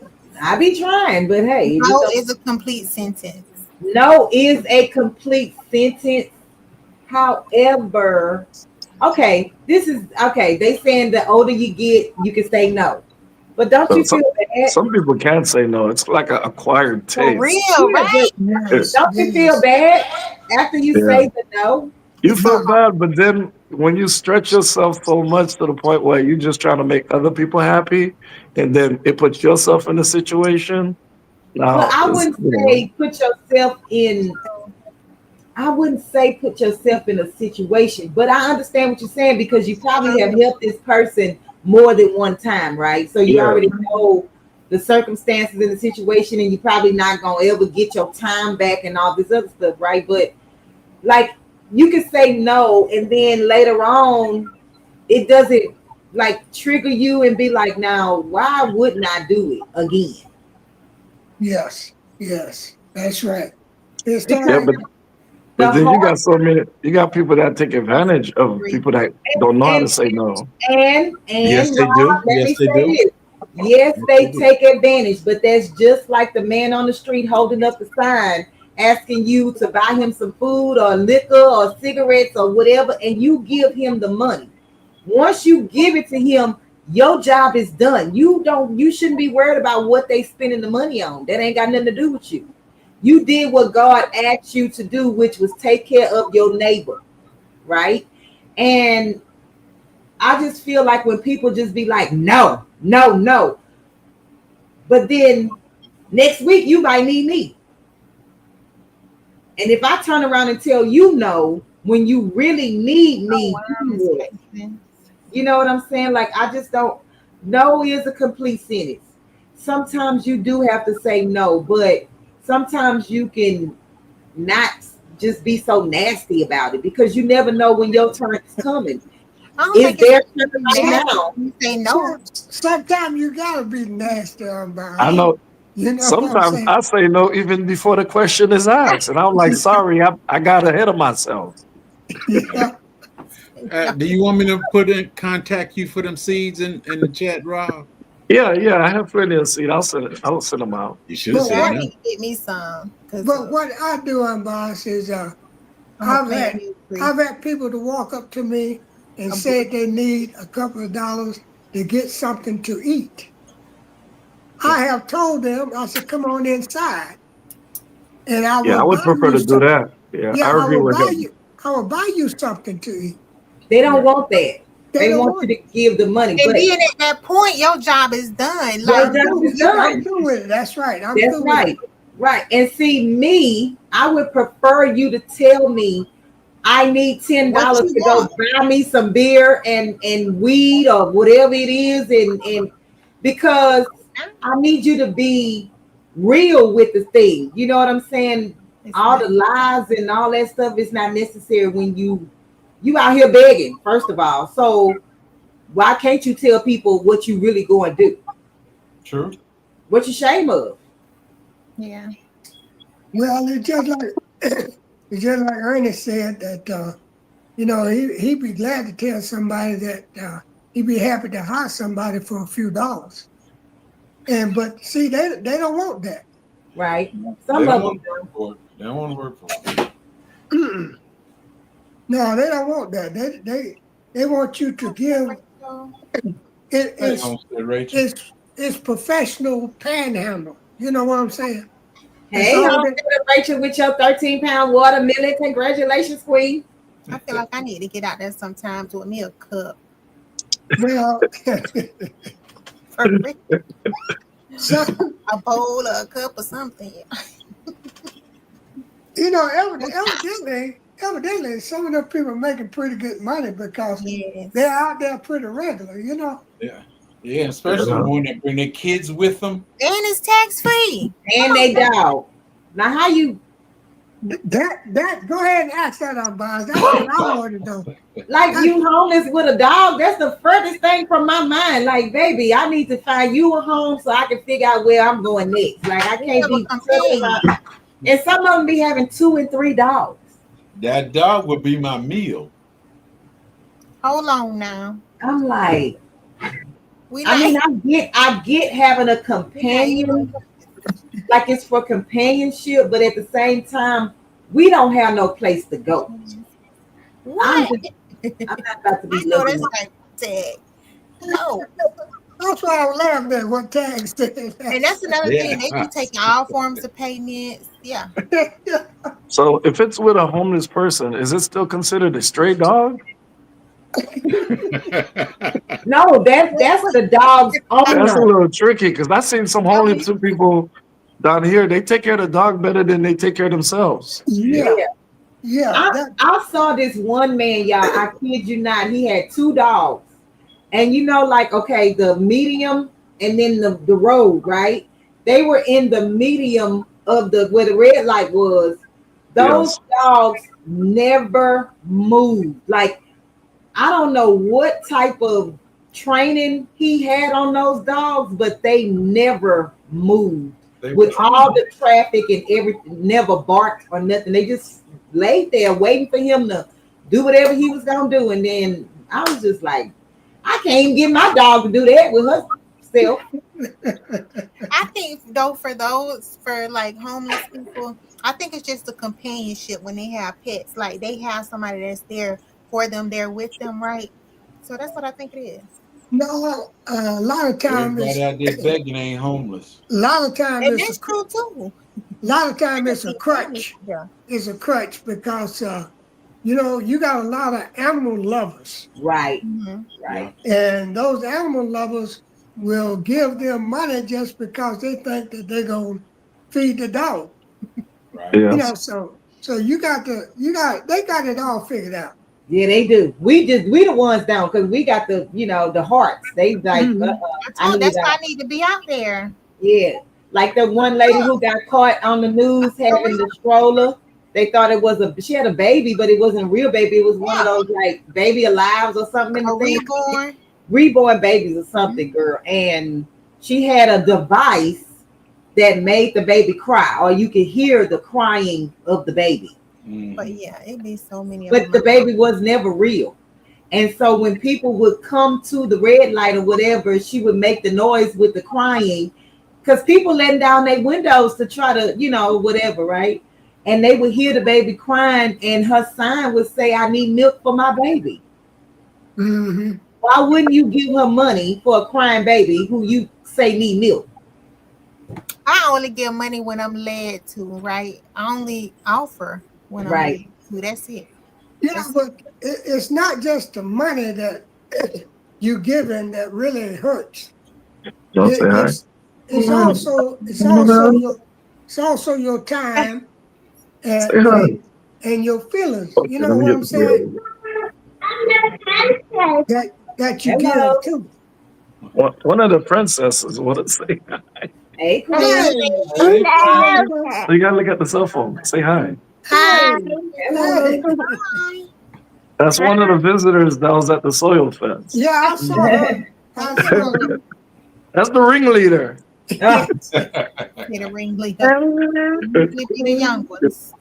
I be trying, but hey, No is a complete sentence. no is a complete sentence. However, okay, they saying the older you get, you can say no. But don't you Some, feel bad? some people can't say no. It's like an acquired For taste. real, Yeah, right? Yes, don't you yes. feel bad after you Yeah. say the no? You feel bad, but then when you stretch yourself so much to the point where you're just trying to make other people happy, and then it puts yourself in a situation. Well, Now, I wouldn't say put yourself in. I wouldn't say put yourself in a situation, but I understand what you're saying because you probably have helped this person more than one time, right? So you Yeah. already know the circumstances in the situation, and you're probably not gonna ever get your time back and all this other stuff, right? But like you can say no, and then later on, it doesn't like trigger you and be like, now why wouldn't I do it again? Yes, that's right. It's Yeah, starting. but The then you hard got so many. You got people that take advantage of people that don't know how to and say no. Yes, and they do. Rob, let Yes, me they say do. this. Yes, Yes, they they do. take advantage, but that's just like the man on the street holding up the sign, asking you to buy him some food or liquor or cigarettes or whatever, and you give him the money. Once you give it to him, your job is done. You shouldn't be worried about what they spending the money on. That ain't got nothing to do with you. You did what God asked you to do, which was take care of your neighbor, right? And I just feel like when people just be like, no, no, no, but then next week you might need me. And if I turn around and tell you no when you really need Oh, me, wow, Miss Caitlin. you know what I'm saying? Like I just don't. No is a complete sentence. Sometimes you do have to say no, but sometimes you can not just be so nasty about it because you never know when your turn is coming. I don't Is think it's their turn right nasty now? when you say no. Sometimes you gotta be nasty I about it. know. You know what I'm Sometimes saying? I say no even before the question is asked, and I'm like, sorry, I got ahead of myself. Yeah. Do you want me to put in contact you for them seeds in the chat, Rob? Yeah, I have plenty of seed. I'll send it. I'll send them out. You should have But Yeah, I said what no. need to get me some because but what I do, boss, is I'm a I've plant had tree. I've had people to walk up to me and I'm said they need a couple of dollars to get something to eat. I have told them, I said, come on inside and I Yeah, will I would buy prefer you to do something. that. Yeah, Yeah, I agree with him. I will buy you something to eat. They don't want that. They They don't want you want to it. give the money, and but then at that point, your job is done. your Like I'm job through is with it. I'm done. through with it. That's right. I'm That's through with it. right. Right. And see, me, I would prefer you to tell me I need ten what dollars you to go want. buy me some beer and weed or whatever it is, and because I need you to be real with the thing. You know what I'm saying? It's All the not. lies and all that stuff is not necessary when you out here begging, first of all. So why can't you tell people what you really going to do? True. What you shame of? Yeah. Well, it's just like it's just like Ernest said that he'd be glad to tell somebody that he'd be happy to hire somebody for a few dollars. But see, they don't want that. Right? They Some don't of them want to work for it. They don't want to work for it. No, they don't want that. They want you to give So, it, Hey, it's Homestead Rachel. it's professional panhandle. You know what I'm saying? It's Hey, all home that. Rachel with your 13-pound watermelon. Congratulations, Queen. I feel like I need to get out there sometimes with me a cup Well, for real. so A bowl or a cup or something. evidently, some of them people are making pretty good money because Yes. they're out there pretty regular. Yeah. Yeah, especially Yeah. when they bring their kids with them. And it's tax free. And they dog. Now, how you That go ahead and ask that on Bonds. That's what I want to know. like you homeless with a dog? That's the furthest thing from my mind. Like, baby, I need to find you a home so I can figure out where I'm going next. Like, I We can't have a be companion. and some of them be having 2 and 3 dogs. That dog would be my meal. Hold on now. I'm like, We I not, mean, I get having a we not companion, like it's for companionship, but at the same time, we don't have no place to go. what? I'm not about to be I know looking. that's like tag. No. That's why I was laughing at what Tag said. And that's another thing. They Yeah. be taking all forms of payments. Yeah. So if it's with a homeless person, is it still considered a stray dog? No, that's the dog's That's a owner. little tricky because I've seen some homeless people down here. They take care of the dog better than they take care of themselves. Yeah, yeah. I saw this one man, y'all. I kid you not. He had 2 dogs. And like, okay, the medium and then the road, right? They were in the medium of where the red light was. Those Yes. dogs never moved. Like, I don't know what type of training he had on those dogs, but they never moved. with all the traffic and everything, never barked or nothing. They just laid there waiting for him to do whatever he was gonna do. And then I was just like, I can't even get my dog to do that with herself. I think though for like homeless people, I think it's just the companionship when they have pets. Like they have somebody that's there for them, there with them, right? So that's what I think it is. No, a lot of times Everybody out there begging ain't homeless. a lot of time And it's that's true too. a lot of time it's a Be honest, crutch. yeah. It's a crutch because you got a lot of animal lovers, Right, Mhm. right. and those animal lovers will give them money just because they think that they're gonna feed the dog. Right. You Yes. know, so they got it all figured out. Yeah, they do. We the ones down because we got the hearts. They like, Mhm. I need That's why that. I need to be out there. Yeah, like the one lady who got caught on the news having the stroller. They thought she had a baby, but it wasn't a real baby. It was one of those like baby alives or something in A the thing. reborn. Reborn babies or something, girl. And she had a device that made the baby cry, or you could hear the crying of the baby. But yeah, it'd be so many of But them. the baby was never real. And so when people would come to the red light or whatever, she would make the noise with the crying because people letting down their windows to try to, whatever, right? And they would hear the baby crying, and her sign would say, I need milk for my baby. Hmm. Why wouldn't you give her money for a crying baby who you say need milk? I only give money when I'm led to, right? I only offer when I'm Right. led to. That's it. But it's not just the money that you giving that really hurts. Don't say hi. It's also your time Say and hi. and your feelings. Okay, You let know me what get I'm the saying? deal. That you Hello. give too. One of the princesses. What it say? Hey, Hey, Queen. Hey, hey, So you gotta look at the cell phone. Say hi. Hi. Hello. hey. Hi. That's one of the visitors that was at the soil fence. Yeah, I saw her. I saw her. That's the ringleader. Ah, Be the ringleader. Usually be the young ones.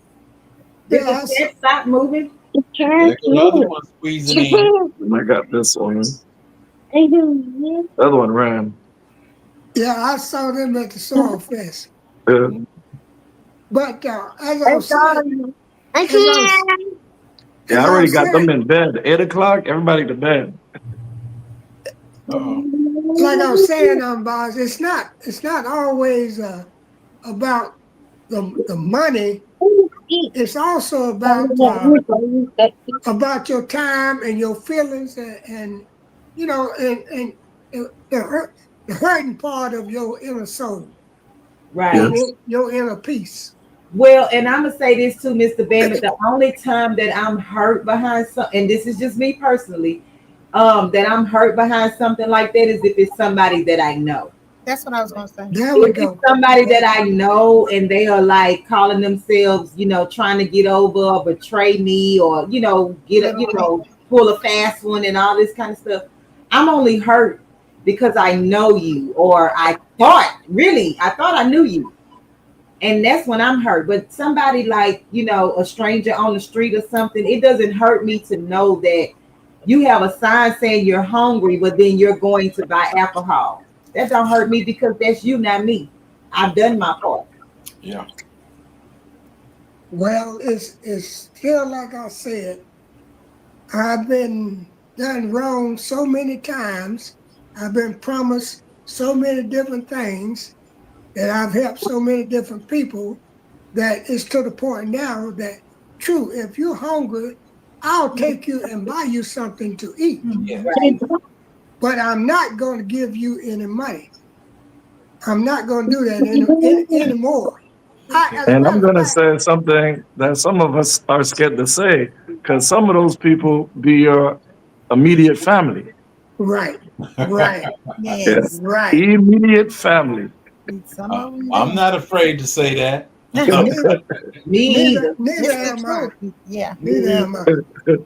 did Yeah, the cat stop moving? there goes the other one squeezing in. And I got this one. The other one ran. I saw them at the soil fest. Yeah. But as I was, Yeah, I as I already was got them saying, in bed. 8 o'clock, everybody to bed. Uh-oh. like I was saying, Boz, it's not always about the money. It's also about your time and your feelings and the hurting part of your inner soul, Right. your inner peace. Well, and I'm gonna say this too, Mr. Bammitt. The only time that I'm hurt behind something, and this is just me personally, that I'm hurt behind something like that is if it's somebody that I know. That's what I was gonna say. There we If it's go. somebody that I know and they are like calling themselves, trying to get over or betray me or pull a fast one and all this kind of stuff, I'm only hurt because I know you, or I thought I knew you. And that's when I'm hurt. But somebody like, a stranger on the street or something, it doesn't hurt me to know that you have a sign saying you're hungry, but then you're going to buy alcohol. That don't hurt me because that's you, not me. I've done my part. Yeah. Well, it's still like I said. I've been done wrong so many times. I've been promised so many different things that I've helped so many different people that it's to the point now that true, if you're hungry, I'll take you and buy you something to eat. Yeah. Right. But I'm not going to give you any money. I'm not going to do that anymore. As a And I'm matter of gonna fact, say something that some of us are scared to say, because some of those people be your immediate family. right, right, Yes. Yes. right. Immediate family. Some of them I'm do. not afraid to say that. Neither, Me either. neither It's the am I. truth. Yeah. Neither Me am I.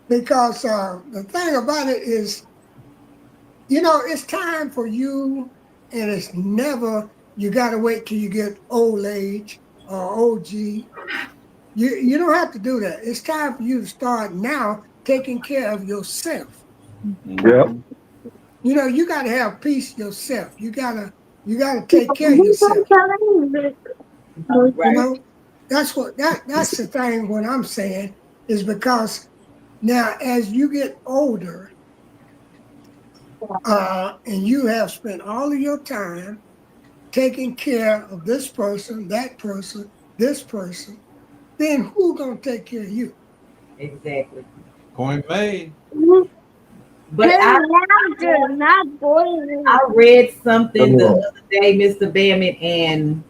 Because the thing about it is, it's time for you, and it's never you got to wait till you get old age or OG. You don't have to do that. It's time for you to start now taking care of yourself. Yeah. You know, you got to have peace yourself. You gotta take care of yourself. You Right. know, that's the thing. What I'm saying is because now as you get older, and you have spent all of your time taking care of this person, that person, this person, then who gonna take care of you? Exactly. Point made. But I read something the other day, Mr. Bammitt, and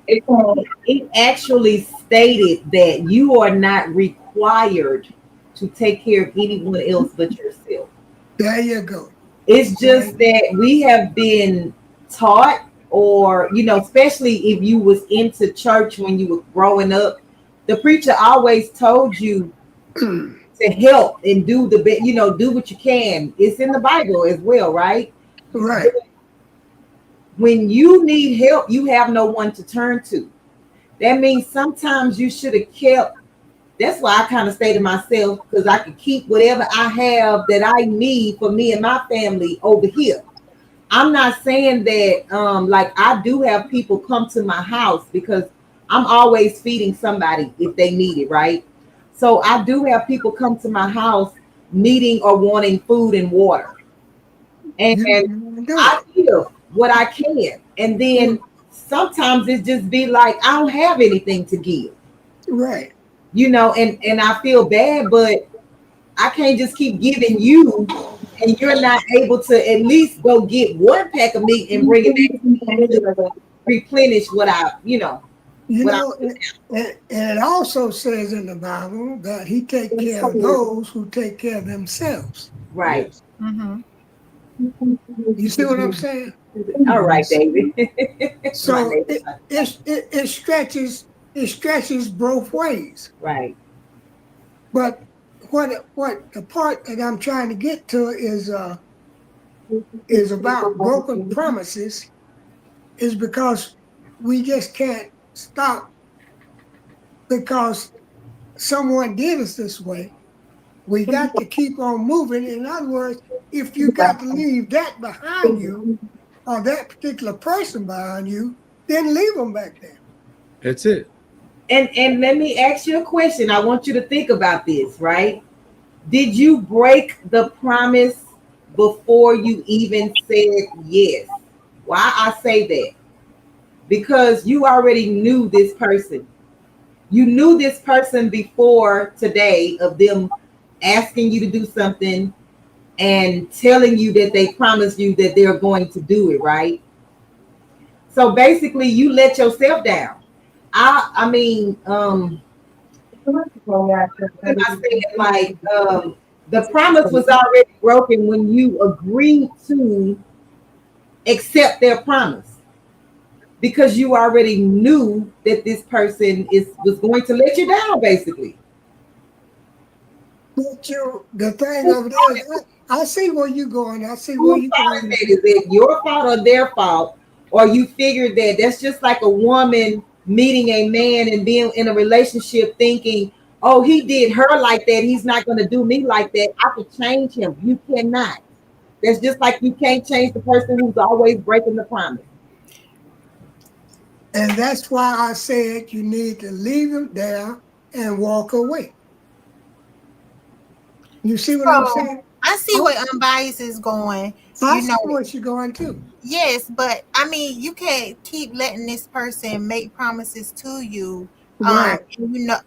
it actually stated that you are not required to take care of anyone else but yourself. There you go. It's Right. just that we have been taught, or especially if you was into church when you were growing up, the preacher always told you to help and do the bit, do what you can. It's in the Bible as well, right? Right. When you need help, you have no one to turn to. That means sometimes you should have kept. That's why I kind of stay to myself, because I can keep whatever I have that I need for me and my family over here. I'm not saying that like I do have people come to my house because I'm always feeding somebody if they need it, right? So I do have people come to my house needing or wanting food and water. And You do I it. give what I can. And then sometimes it just be like I don't have anything to give, Right. and I feel bad, but I can't just keep giving you and you're not able to at least go get one pack of meat and bring it back to me to replenish You what I know, and it also says in the Bible that He take care of those who take care of themselves. right. Yes. Mm-hmm. You see what I'm saying? All right, David. My So neighbor. it stretches both ways. Right. But what the part that I'm trying to get to is about broken promises is because we just can't stop because someone did us this way. We got to keep on moving. In other words, if you got to leave that behind you or that particular person behind you, then leave them back there. That's it. And let me ask you a question. I want you to think about this, right? Did you break the promise before you even said yes? Why I say that? Because you already knew this person. You knew this person before today of them asking you to do something and telling you that they promised you that they're going to do it, right? So basically you let yourself down. I mean, am I saying like the promise was already broken when you agreed to accept their promise because you already knew that this person was going to let you down, basically. But the thing of it is, I see where you're going. I see where Whose you're fault going. is it? Is it your fault or their fault? Or you figured that that's just like a woman meeting a man and being in a relationship thinking, oh, he did her like that. He's not going to do me like that. I could change him. You cannot. That's just like you can't change the person who's always breaking the promise. And that's why I said you need to leave them there and walk away. You see what I'm So saying? I see I, where unbiased is going. I You see know, what you're going to. yes, but I mean, you can't keep letting this person make promises to you. Right.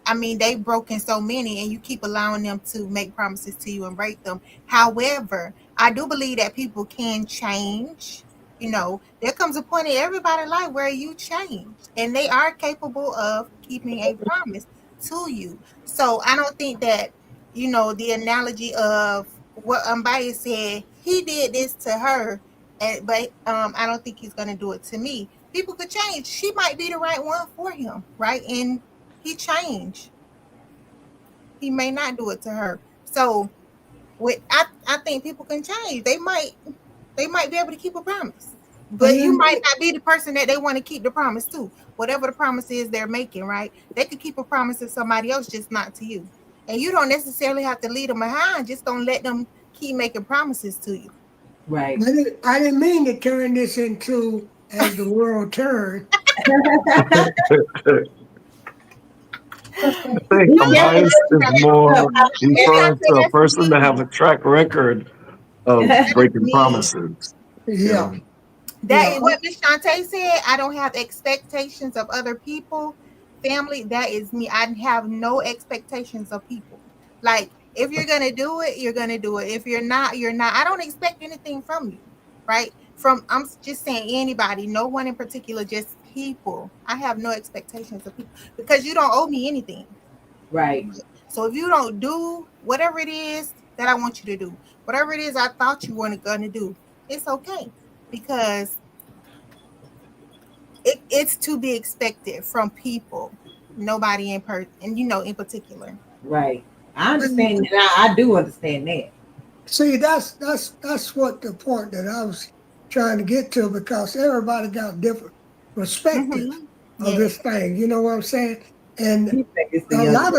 I mean, they've broken so many, and you keep allowing them to make promises to you and break them. However, I do believe that people can change. There comes a point in everybody's life where you change, and they are capable of keeping a promise to you. So I don't think that the analogy of what unbiased said, he did this to her, but I don't think he's gonna do it to me. People could change. She might be the right one for him, right? And he changed. He may not do it to her. So I think people can change. They might be able to keep a promise. But you might not be the person that they want to keep the promise to. Whatever the promise is they're making, right? They could keep a promise to somebody else, just not to you. And you don't necessarily have to lead them behind. Just don't let them keep making promises to you. Right. I didn't mean to turn this into as the world turned. I think a Yeah, bias is more referring to a That's person that have me. a track record of breaking Me. promises. You Yeah, know, That yeah. is what Miss Shantae said. I don't have expectations of other people, family. That is me. I have no expectations of people. Like if you're gonna do it, you're gonna do it. If you're not, you're not. I don't expect anything from you, right? From I'm just saying anybody, no one in particular, just people. I have no expectations of people because you don't owe me anything. Right. So if you don't do whatever it is that I want you to do, whatever it is I thought you weren't gonna do, it's okay because it's to be expected from people, nobody in person, and in particular. Right. I understand that. I do understand that. See, that's what the point that I was trying to get to, because everybody got different perspective Mm-hmm. of Yes. this thing. You know what I'm saying? And You think it's the a younger. lot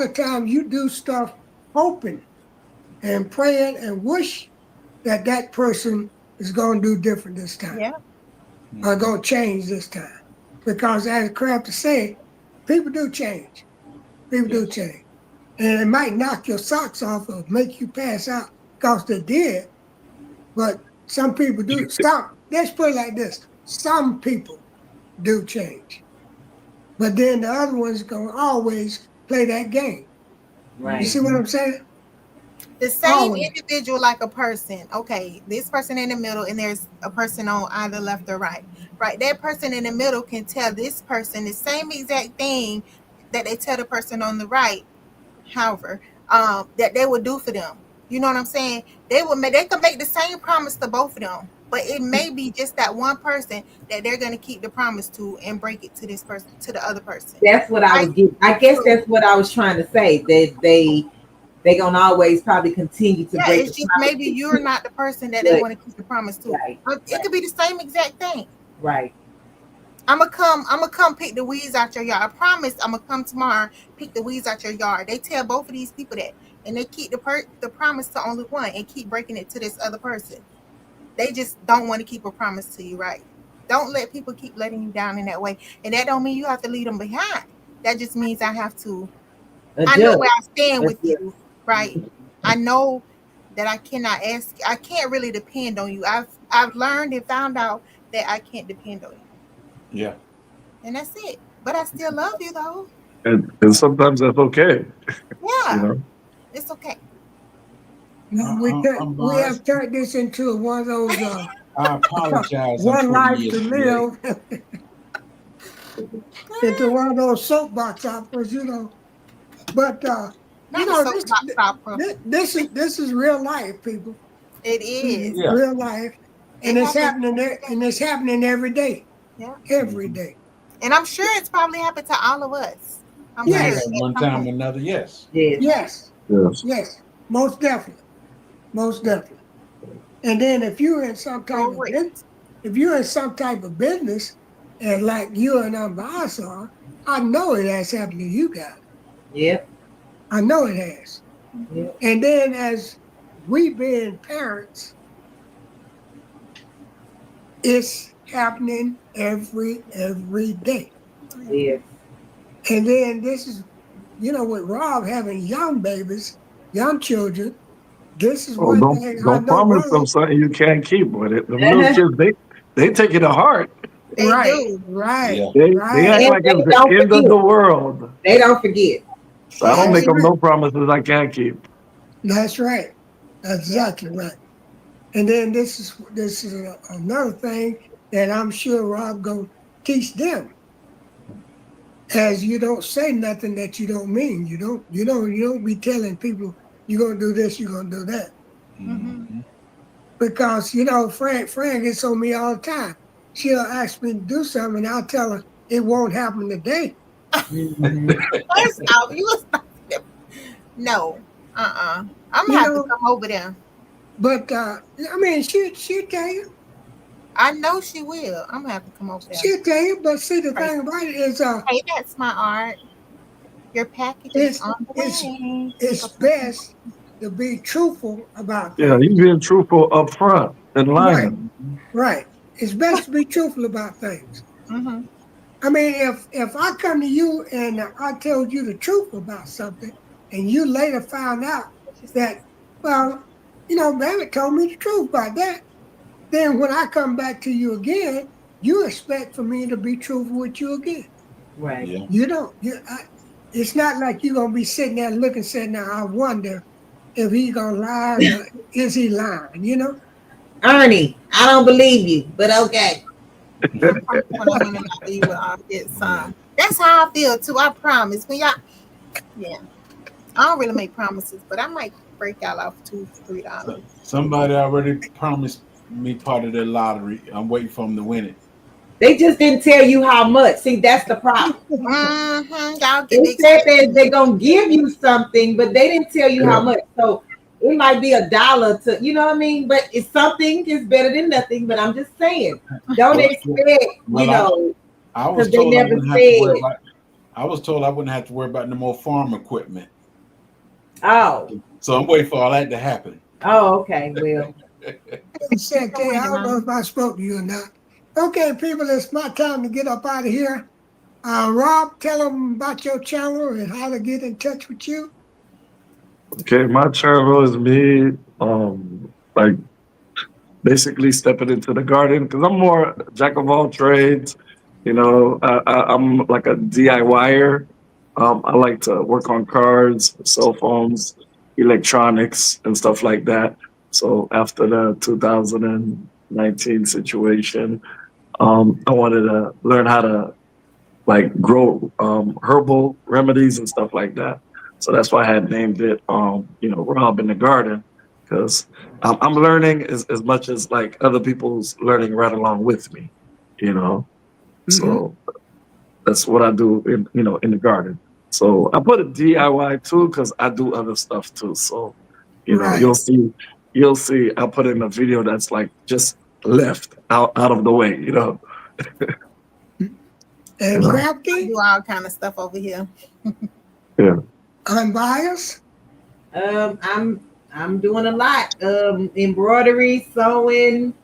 of times, you do stuff hoping and praying and wish that that person is going to do different this time, Yeah. or going to change this time. Because as Kraft to say, people do change. People do Yes. change. And it might knock your socks off or make you pass out because they did, but some people do. Let's put it like this. Some people do change. But then the other one's going to always play that game. You Right. see what I'm saying? The same Always. individual, like a person. Okay, this person in the middle, and there's a person on either left or right. Right, that person in the middle can tell this person the same exact thing that they tell the person on the right. However, that they would do for them. You know what I'm saying? They could make the same promise to both of them, but it may be just that one person that they're gonna keep the promise to and break it to this person, to the other person. That's what I Right? was getting. I guess So that's what I was trying to say. That they gonna always probably continue to yeah, break the it's just maybe promise. you're not the person that they But want to keep the promise to. right, But it could be the same exact thing. right. I'm gonna come pick the weeds out your yard. I promise I'm gonna come tomorrow, pick the weeds out your yard. They tell both of these people that, and they keep the promise to only one and keep breaking it to this other person. They just don't want to keep a promise to you, right? Don't let people keep letting you down in that way. And that don't mean you have to leave them behind. That just means I know Adjust. where I stand with Adjust. you, right? I know that I can't really depend on you. I've learned and found out that I can't depend on you. Yeah. And that's it. But I still love you though. and sometimes that's okay. You Yeah, know, it's okay. No, I'm we have biased. turned this into one of those I apologize. I'm one 20 life to years too late. live, into one of those soapbox operas, you know. But Not the soapbox opera. this is real life, people. It This is is. Yeah. real life, It and it's happens happening there, every day. and it's happening every day, Yeah. every Mhm. day. And I'm sure it's probably happened to all of us. I'm sure Right. Yes, At at one some time point. or another, yes. Yes. Yeah. yes, yes. yes, most definitely, most definitely. And then if you're in some type of Correct. business, if you're in some type of business, and like you and are, I know it has happened to you guys. Yep. I know it has. Yep. And then as we being parents, it's happening every day. Yes. And then this is, with Rob having young babies, young children, this is Oh, one don't thing I don't know promise them Rob. something you can't keep with it. The little kids, they take it to heart. They Right, do. right, Yeah. They act right. And like they it's the don't end of forget. the world. They don't forget. So I don't That's make them right. no promises I can't keep. That's right. That's Yeah. exactly right. And then this is another thing that I'm sure Rob gonna teach them. As you don't say nothing that you don't mean. You don't be telling people you're gonna do this, you're gonna do that. Mm-hmm. Mhm. Because Fran gets on me all the time. She'll ask me to do something, and I'll tell her it won't happen today. Mhm. First off, you was no. I'm gonna You have to know, come over there. but I mean, she'll tell you. I know she will. I'm gonna have to come over there. She'll tell you, but see, the thing about it is, Hey, that's my art. Your package is it's, on the it's, way. it's best to be truthful about Yeah, things. you being truthful up front and Right, lying. right. It's best to be truthful about things. Mm-hmm. I mean, if I come to you and I told you the truth about something, and you later found out that, well, Bammitt told me the truth about that, then when I come back to you again, you expect for me to be truthful with you again. Right. Yeah. You don't. It's not like you're gonna be sitting there looking, saying, "Now I wonder if he's gonna lie or is he lying?" Ernie, I don't believe you, but okay. I promise when I went out there, you will all get some. That's how I feel too. I promise. When y'all, yeah, I don't really make promises, but I might break out off $2-3. Somebody already promised me part of their lottery. I'm waiting for them to win it. They just didn't tell you how much. See, that's the problem. Mm-hmm. Y'all They get the said that they're gonna give you something, but they didn't tell you how Yeah. much. So it might be $1 to, you know what I mean? But it's something is better than nothing. But I'm just saying, don't Well, expect, well, I was because they told I never wouldn't have to worry said. about. I was told I wouldn't have to worry about no more farm equipment. Oh, So I'm waiting for all that to happen. oh, okay. Well, Said, "Hey, I don't know if I spoke to you or not." Okay, people, it's my time to get up out of here. Rob, tell them about your channel and how to get in touch with you. Okay, my channel is me, like basically stepping into the garden because I'm more jack of all trades. I'm like a DIYer. I like to work on cars, cell phones, electronics, and stuff like that. So after the 2019 situation, I wanted to learn how to like grow herbal remedies and stuff like that. So that's why I had named it, Rob in the Garden, because I'm learning as much as like other people's learning right along with me, you know. Mm-hmm. So that's what I do in the garden. So I put a DIY too because I do other stuff too. So Right. you'll see. I put in a video that's like just left out of the way, And know. I Crafty, do all kind of stuff over here. Yeah. unbiased. I'm doing a lot. Embroidery, sewing,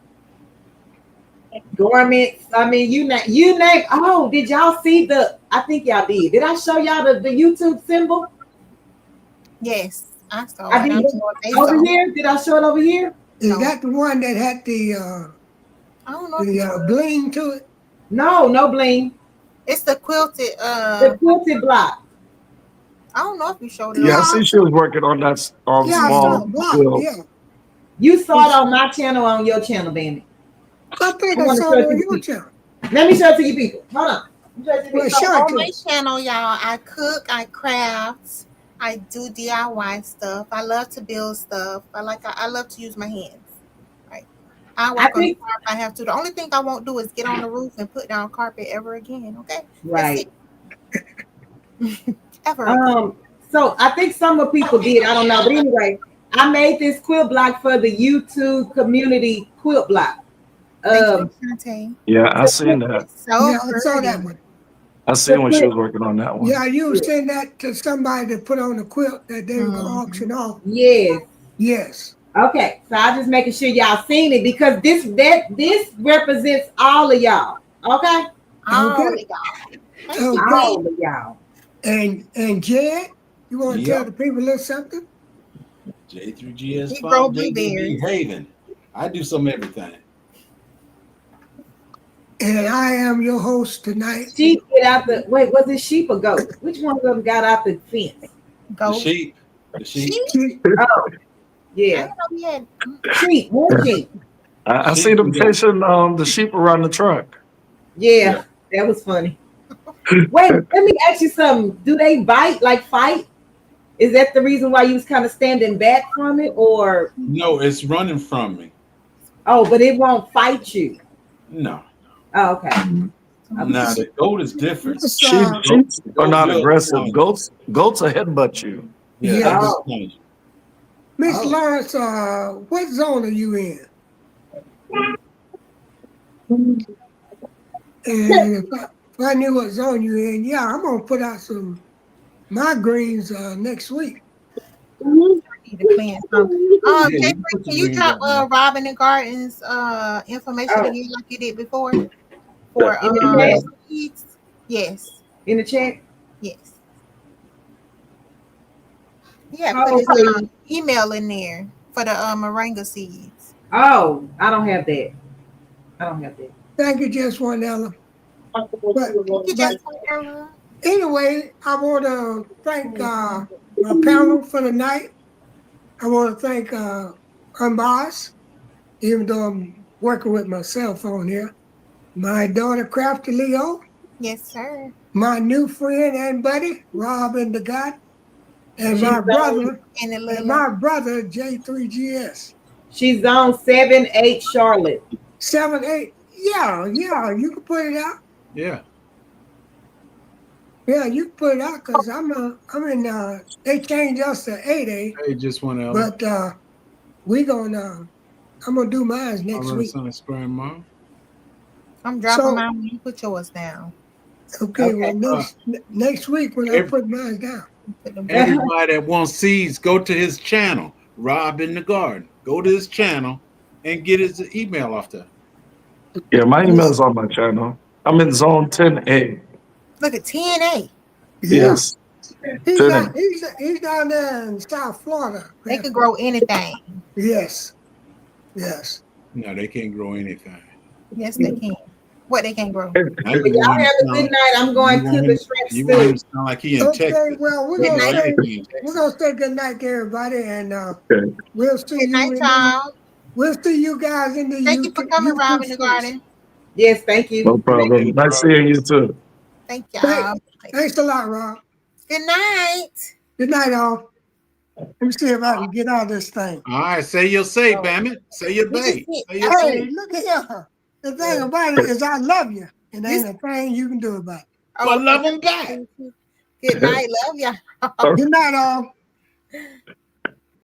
garments. I mean, you name. Oh, did y'all see the? I think y'all did. Did I show y'all the YouTube symbol? Yes, I saw I it. did I'm sure they over saw. here. Did I show it over here? Is No, that the one that had the I don't know if you saw it. bling to it? No, no bling. It's the quilted. The quilted block. I don't know if you showed it Yeah, on. I Yeah, I see she saw, was working on that yeah, I saw small the block. quilt. Yeah, You saw it It's- on my channel, on your channel, Bammitt. I think I I want to saw show it it to on the your people. channel. Let me show it to you people. Hold on. Let me show it to you Well, people. So show it on to my us. channel, y'all, I cook, I craft, I do DIY stuff. I love to build stuff. I love to use my hands. Right. I I work on the think farm if I have to. The only thing I won't do is get on the roof and put down carpet ever again. Okay. That's right. it. Ever again. So I think some of people did. I don't know, but anyway, I made this quilt block for the YouTube community quilt block. Thank you, Um, Shante. Yeah, I to seen put, that. So Yeah, I saw that pretty. one. I to seen when she put was working on that one. Yeah, you send that to somebody to put on the quilt that they were gonna Mhm. auction off. yes. Yes. Okay, so I'm just making sure y'all seen it because this represents all of y'all. Okay, Oh, Okay. they got. Thank you, Okay. Queen. all of y'all. And Jed, you want to tell Yep. the people a little something? J through GS We grow Farm, JDB blueberries. Haven. I do some everything. And I am your host tonight. Sheep get out the wait. Was it sheep or goat? Which one of them got out the fence? The Go. sheep. The sheep. Sheep. She- Oh, I yeah, didn't know we had. sheep, more sheep. I see Sheep them and goat. chasing the sheep around the truck. Yeah, Yeah. that was funny. Wait, let me ask you something. Do they bite like fight? Is that the reason why you was kind of standing back from it, or No, it's running from me. oh, but it won't fight you? No. Oh, okay. Now Okay. the goat is different. Let's, Sheep, Goat, sheep are goat not will aggressive. challenge you. Goats will headbutt you. Yeah, Yeah. that will Oh, challenge you. Miss oh. Lawrence, what zone are you in? And if I knew what zone you're in, yeah, I'm gonna put out my greens next week. Need to plan some. Yeah, Jay, you can put can your you greens drop out there. Robin and Garden's information Oh. again like you did before for In the chat. seeds? Yes, In the chat. yes. Yeah, put Oh, his okay. email in there for the moringa seeds. Oh, I don't have that. I don't have that. Thank you, just one Ella. But You but just went there, Rob. anyway, I want to thank my panel for the night. I want to thank Unboss, even though I'm working with my cell phone here. My daughter, Crafty Leo, Yes, sir. my new friend and buddy, Rob and the God, and She's my on. brother, And the and little my brother, J3GS. She's on 7-8 Charlotte. 7-8. Yeah, you can put it out. Yeah. Yeah, you can put it out because I'm in they changed us to 8A, Hey, just one Ella. but I'm gonna do mine next Alright, week. son, grandma. I'm dropping So mine when you put yours down. okay, Okay. well next week when I put mine down. Put them Everybody that wants seeds, go to his channel, Rob in the Garden. Go to his channel and get his email off there. Yeah, my email's on my channel. I'm in zone 10A. Look at TNA. Yeah. Yes. 10A. He's down there in South Florida. They can grow anything. Yes. No, they can't grow anything. Yes, they can. What they can grow? I Y'all just want have him a to good night. I'm going to the shrimp You want him to stew. sound like he in Okay, Texas. well we're He gonna grow say anything in we're Texas. gonna say good night to everybody, and Okay. we'll see Good you night, in y'all. we'll see you guys in the Thank you for coming, Rob in the space. garden. Yes, thank you. No problem. Nice seeing you too. Thank y'all. Thanks a lot, Rob. Good night. Good night, all. Let me see if I can get out of this thing. All right, say your say, Bammitt. Say your We just bay. hit- Say your Hey, say. look at here. The thing about it is I love you, and there ain't a thing you can do about it. Well, love him back. Good night. Love ya. All Good night, all.